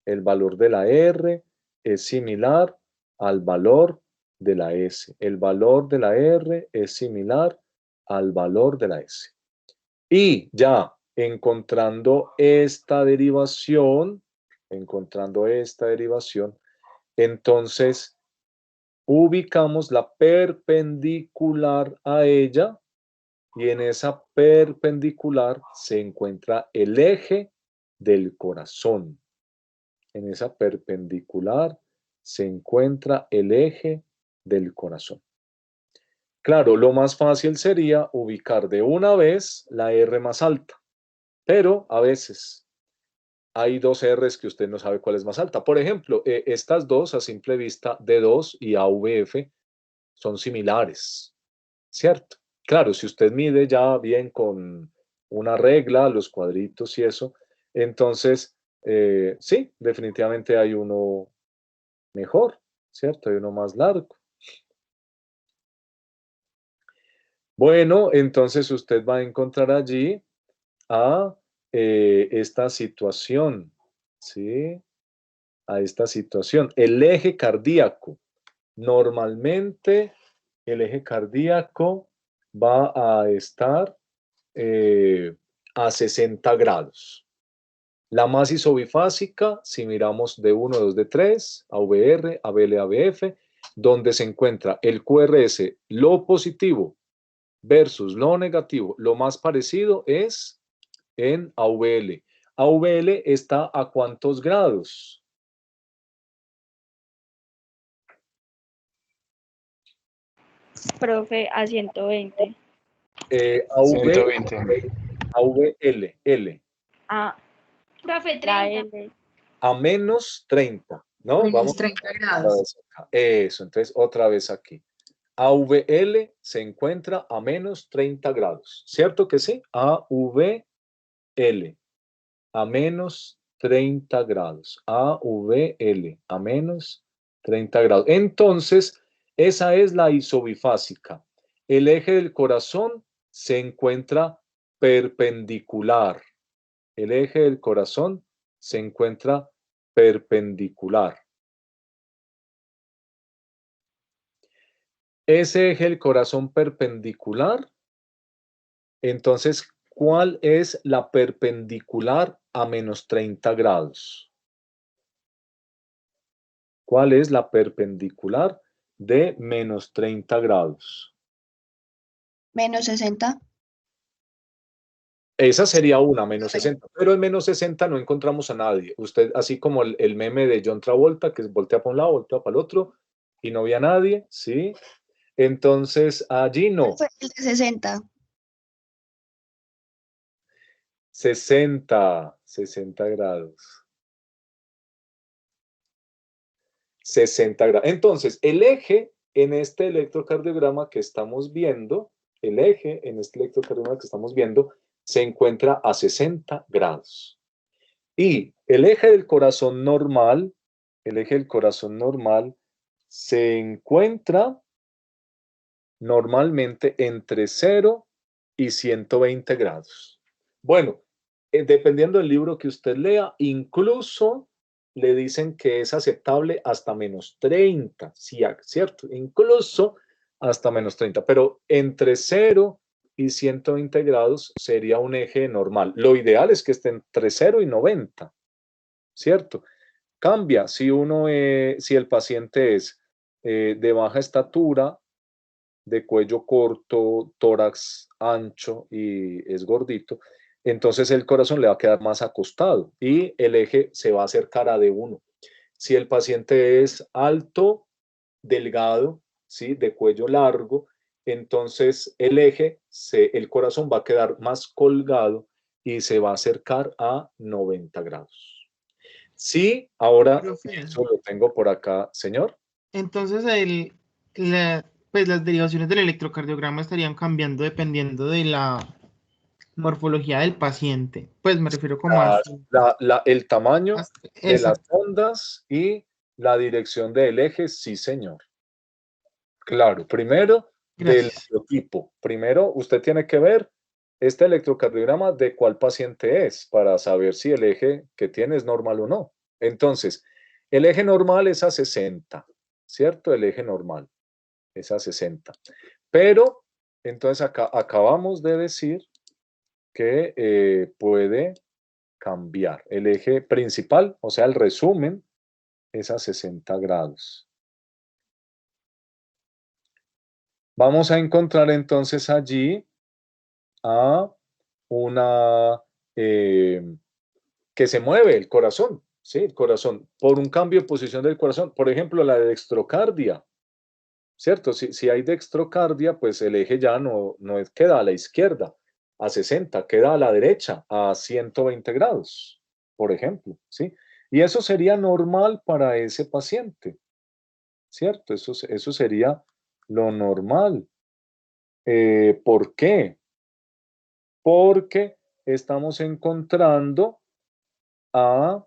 El valor de la R es similar al valor de la S. El valor de la R es similar al valor de la S. Y ya encontrando esta derivación, entonces ubicamos la perpendicular a ella y en esa perpendicular se encuentra el eje del corazón. En esa perpendicular se encuentra el eje del corazón. Claro, lo más fácil sería ubicar de una vez la R más alta, pero a veces hay dos R's que usted no sabe cuál es más alta. Por ejemplo, estas dos a simple vista, D2 y AVF, son similares, ¿cierto? Claro, si usted mide ya bien con una regla, los cuadritos y eso, entonces, sí, definitivamente hay uno mejor, ¿cierto? Hay uno más largo. Bueno, entonces usted va a encontrar allí a esta situación, ¿sí? A esta situación. El eje cardíaco. Normalmente el eje cardíaco va a estar a 60 grados. La más isobifásica, si miramos de 1, 2, de 3, AVR, ABL, ABF, donde se encuentra el QRS, lo positivo versus lo negativo, lo más parecido es en AVL. AVL está a ¿cuántos grados? Profe, a 120. $120. AVL, L, Ah, Profe, la 30. L. a menos 30, ¿no? Menos Vamos 30 otra grados. vez acá. Eso, entonces otra vez aquí. AVL se encuentra a menos 30 grados, ¿cierto que sí? AVL, a menos 30 grados. AVL, a menos 30 grados. Entonces, esa es la isobifásica. El eje del corazón se encuentra perpendicular. El eje del corazón se encuentra perpendicular. Ese eje del corazón perpendicular, entonces, ¿cuál es la perpendicular a menos 30 grados? ¿Cuál es la perpendicular de menos 30 grados? Menos 60. Esa sería una, menos 60. Pero en menos 60 no encontramos a nadie. Usted, así como el meme de John Travolta, que voltea para un lado, voltea para el otro, y no había nadie, ¿sí? Entonces, allí no. Fue el de 60. 60 grados. 60 grados. Entonces, el eje en este electrocardiograma que estamos viendo, se encuentra a 60 grados. Y el eje del corazón normal, se encuentra normalmente entre 0 y 120 grados. Bueno, dependiendo del libro que usted lea, incluso le dicen que es aceptable hasta menos 30, sí, ¿cierto? Incluso hasta menos 30, pero entre 0 y 120 grados sería un eje normal. Lo ideal es que esté entre 0 y 90, ¿cierto? Cambia si el paciente es de baja estatura, de cuello corto, tórax ancho y es gordito, entonces el corazón le va a quedar más acostado y el eje se va a acercar a D1. Si el paciente es alto, delgado, ¿sí? De cuello largo, entonces el corazón va a quedar más colgado y se va a acercar a 90 grados. Sí, ahora, Profe, eso lo tengo por acá, señor. entonces pues las derivaciones del electrocardiograma estarían cambiando dependiendo de la morfología del paciente. Pues me refiero como a su... El tamaño de las Exacto. ondas y la dirección del eje, sí, señor. Claro, primero del Gracias. biotipo. Primero usted tiene que ver este electrocardiograma de cuál paciente es para saber si el eje que tiene es normal o no. Entonces, el eje normal es a 60, ¿cierto? El eje normal es a 60. Pero, entonces acá acabamos de decir que puede cambiar. El eje principal, o sea, el resumen, es a 60 grados. Vamos a encontrar entonces allí a una que se mueve el corazón, ¿sí? El corazón, por un cambio de posición del corazón. Por ejemplo, la dextrocardia, ¿cierto? Si hay dextrocardia, pues el eje ya no queda a la izquierda, a 60, queda a la derecha, a 120 grados, por ejemplo, ¿sí? Y eso sería normal para ese paciente, ¿cierto? Eso sería lo normal. ¿Por qué? Porque estamos encontrando a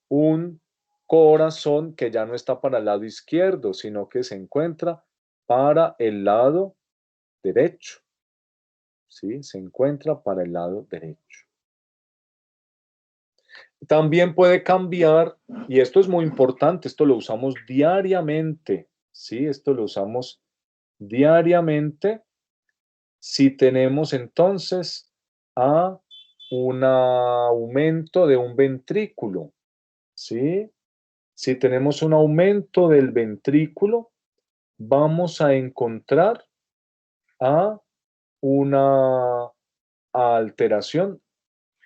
un corazón que ya no está para el lado izquierdo, sino que se encuentra para el lado derecho. ¿Sí? Se encuentra para el lado derecho. También puede cambiar, y esto es muy importante, esto lo usamos diariamente, ¿sí? Esto lo usamos diariamente si tenemos entonces a un aumento de un ventrículo, ¿sí? Si tenemos un aumento del ventrículo, vamos a encontrar a una alteración.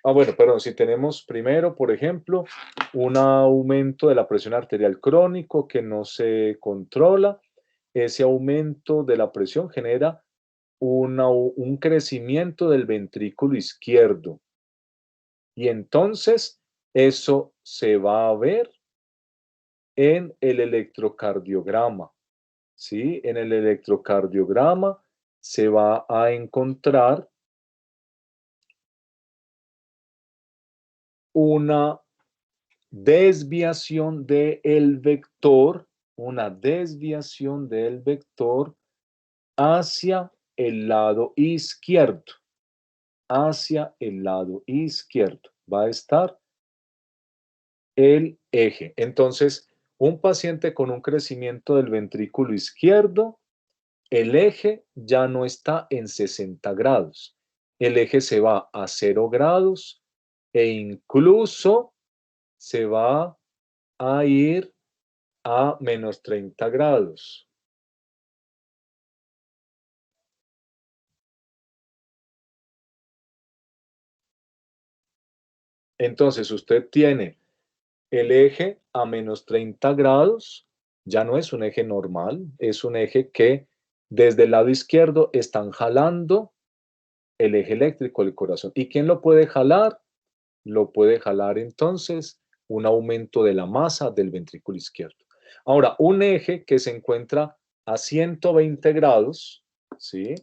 Bueno, perdón, si tenemos primero, por ejemplo, un aumento de la presión arterial crónico que no se controla, ese aumento de la presión genera un crecimiento del ventrículo izquierdo. Y entonces eso se va a ver en el electrocardiograma, ¿sí? En el electrocardiograma se va a encontrar una desviación del vector, una desviación del vector hacia el lado izquierdo, hacia el lado izquierdo. Va a estar el eje. Entonces, un paciente con un crecimiento del ventrículo izquierdo, el eje ya no está en 60 grados. El eje se va a 0 grados e incluso se va a ir a menos 30 grados. Entonces, usted tiene el eje a menos 30 grados, ya no es un eje normal, es un eje que desde el lado izquierdo están jalando el eje eléctrico del corazón. ¿Y quién lo puede jalar? Lo puede jalar entonces un aumento de la masa del ventrículo izquierdo. Ahora, un eje que se encuentra a 120 grados, ¿sí?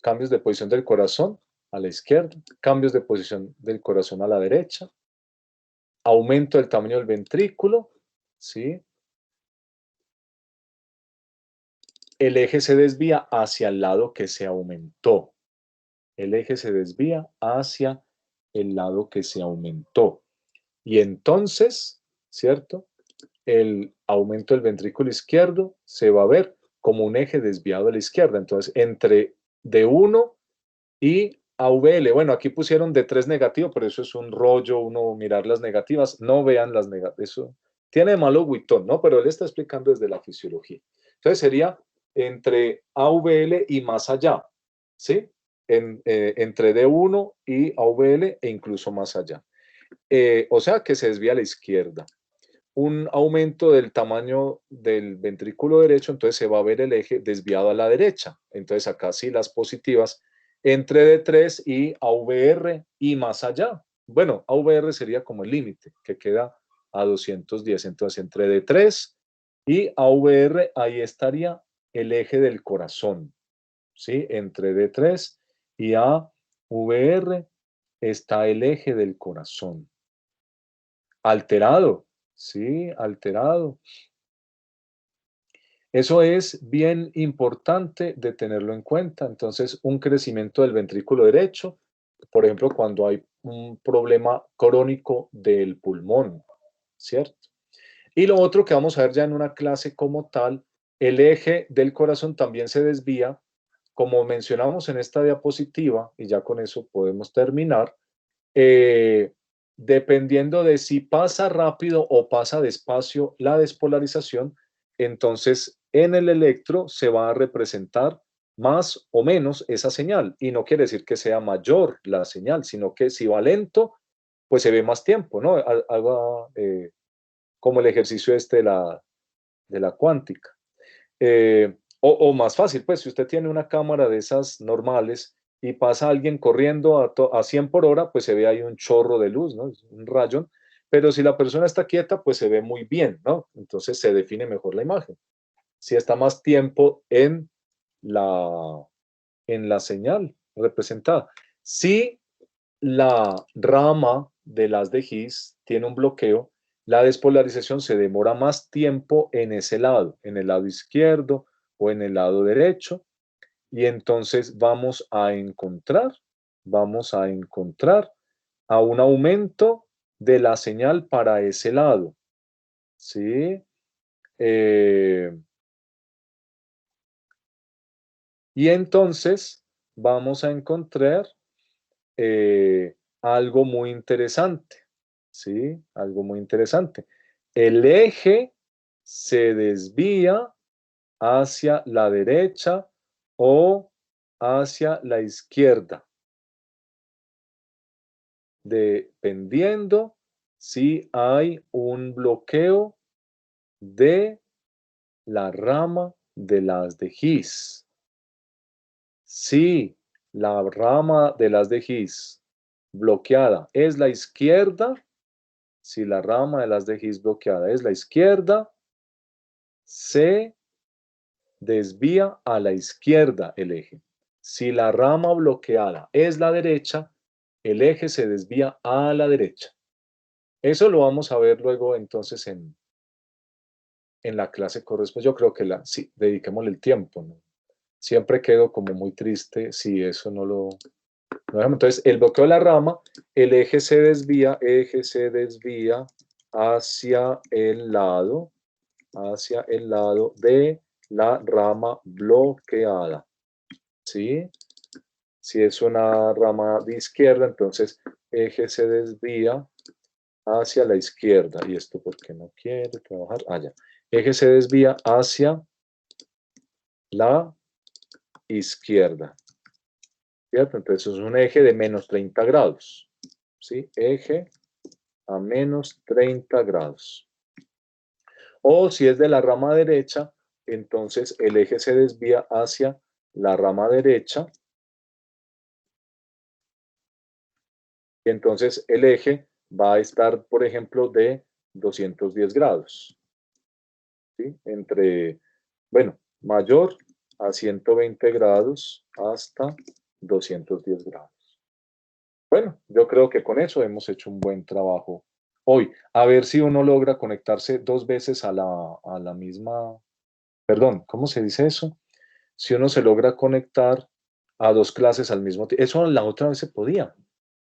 Cambios de posición del corazón a la izquierda, cambios de posición del corazón a la derecha, aumento del tamaño del ventrículo, ¿sí? El eje se desvía hacia el lado que se aumentó. El eje se desvía hacia el lado que se aumentó. Y entonces, ¿cierto? El aumento del ventrículo izquierdo se va a ver como un eje desviado a la izquierda. Entonces, entre D1 y AVL. Bueno, aquí pusieron D3 negativo, pero eso es un rollo, uno mirar las negativas. No vean las negativas. Eso tiene de malo Witton, ¿no? Pero él está explicando desde la fisiología. Entonces, sería entre AVL y más allá, ¿sí? Entre D1 y AVL e incluso más allá. O sea, que se desvía a la izquierda. un aumento del tamaño del ventrículo derecho, entonces se va a ver el eje desviado a la derecha. Entonces acá sí las positivas entre D3 y AVR y más allá. Bueno, AVR sería como el límite que queda a 210. Entonces entre D3 y AVR ahí estaría el eje del corazón. ¿Sí? Entre D3 y AVR está el eje del corazón. Alterado, ¿sí? Alterado. Eso es bien importante de tenerlo en cuenta. Entonces, un crecimiento del ventrículo derecho, por ejemplo, cuando hay un problema crónico del pulmón, ¿cierto? Y lo otro que vamos a ver ya en una clase como tal, el eje del corazón también se desvía, como mencionamos en esta diapositiva, y ya con eso podemos terminar, dependiendo de si pasa rápido o pasa despacio la despolarización, entonces en el electro se va a representar más o menos esa señal. Y no quiere decir que sea mayor la señal, sino que si va lento, pues se ve más tiempo, ¿no? Haga como el ejercicio este de la cuántica. O más fácil, pues si usted tiene una cámara de esas normales y pasa alguien corriendo a 100 por hora, pues se ve ahí un chorro de luz, ¿no? Un rayón. Pero si la persona está quieta, pues se ve muy bien, ¿no? Entonces se define mejor la imagen. Si está más tiempo en la señal representada. Si la rama de las de Higgs tiene un bloqueo, la despolarización se demora más tiempo en ese lado, en el lado izquierdo o en el lado derecho, y entonces vamos a encontrar a un aumento de la señal para ese lado, ¿sí? Y entonces vamos a encontrar algo muy interesante, ¿sí? Algo muy interesante. El eje se desvía hacia la derecha o hacia la izquierda, dependiendo si hay un bloqueo de la rama de las de Higgs. Si la rama de las de Higgs bloqueada es la izquierda, si la rama de las de Higgs bloqueada es la izquierda, se desvía a la izquierda el eje. Si la rama bloqueada es la derecha, el eje se desvía a la derecha. Eso lo vamos a ver luego entonces en la clase correspondiente. Yo creo que sí, dediquémosle el tiempo, ¿no? Siempre quedo como muy triste si eso no lo... Entonces, el bloqueo de la rama, el eje se desvía hacia el lado de la rama bloqueada, ¿sí? Si es una rama de izquierda, entonces eje se desvía hacia la izquierda. ¿Y esto por qué no quiere trabajar? Ah, ya. Eje se desvía hacia la izquierda, ¿cierto? Entonces es un eje de menos 30 grados, ¿sí? Eje a menos 30 grados. O si es de la rama derecha, entonces el eje se desvía hacia la rama derecha. Y entonces el eje va a estar, por ejemplo, de 210 grados. ¿Sí? Entre, bueno, mayor a 120 grados hasta 210 grados. Bueno, yo creo que con eso hemos hecho un buen trabajo hoy. A ver si uno logra conectarse 2 veces a la misma, perdón, ¿cómo se dice eso? Si uno se logra conectar a 2 clases al mismo tiempo. Eso la otra vez se podía,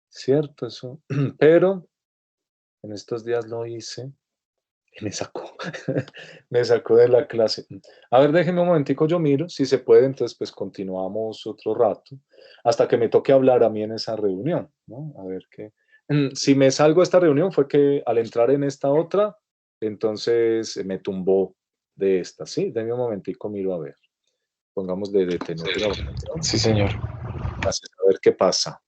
¿cierto? Eso, pero en estos días lo hice y me sacó, me sacó de la clase. A ver, déjenme un momentico, yo miro, si se puede, entonces pues continuamos otro rato, hasta que me toque hablar a mí en esa reunión, ¿no? A ver qué. Si me salgo de esta reunión fue que al entrar en esta otra, entonces me tumbó de esta, ¿sí? Denme un momentico, miro a ver. Pongamos de detener. Sí, señor. A ver qué pasa.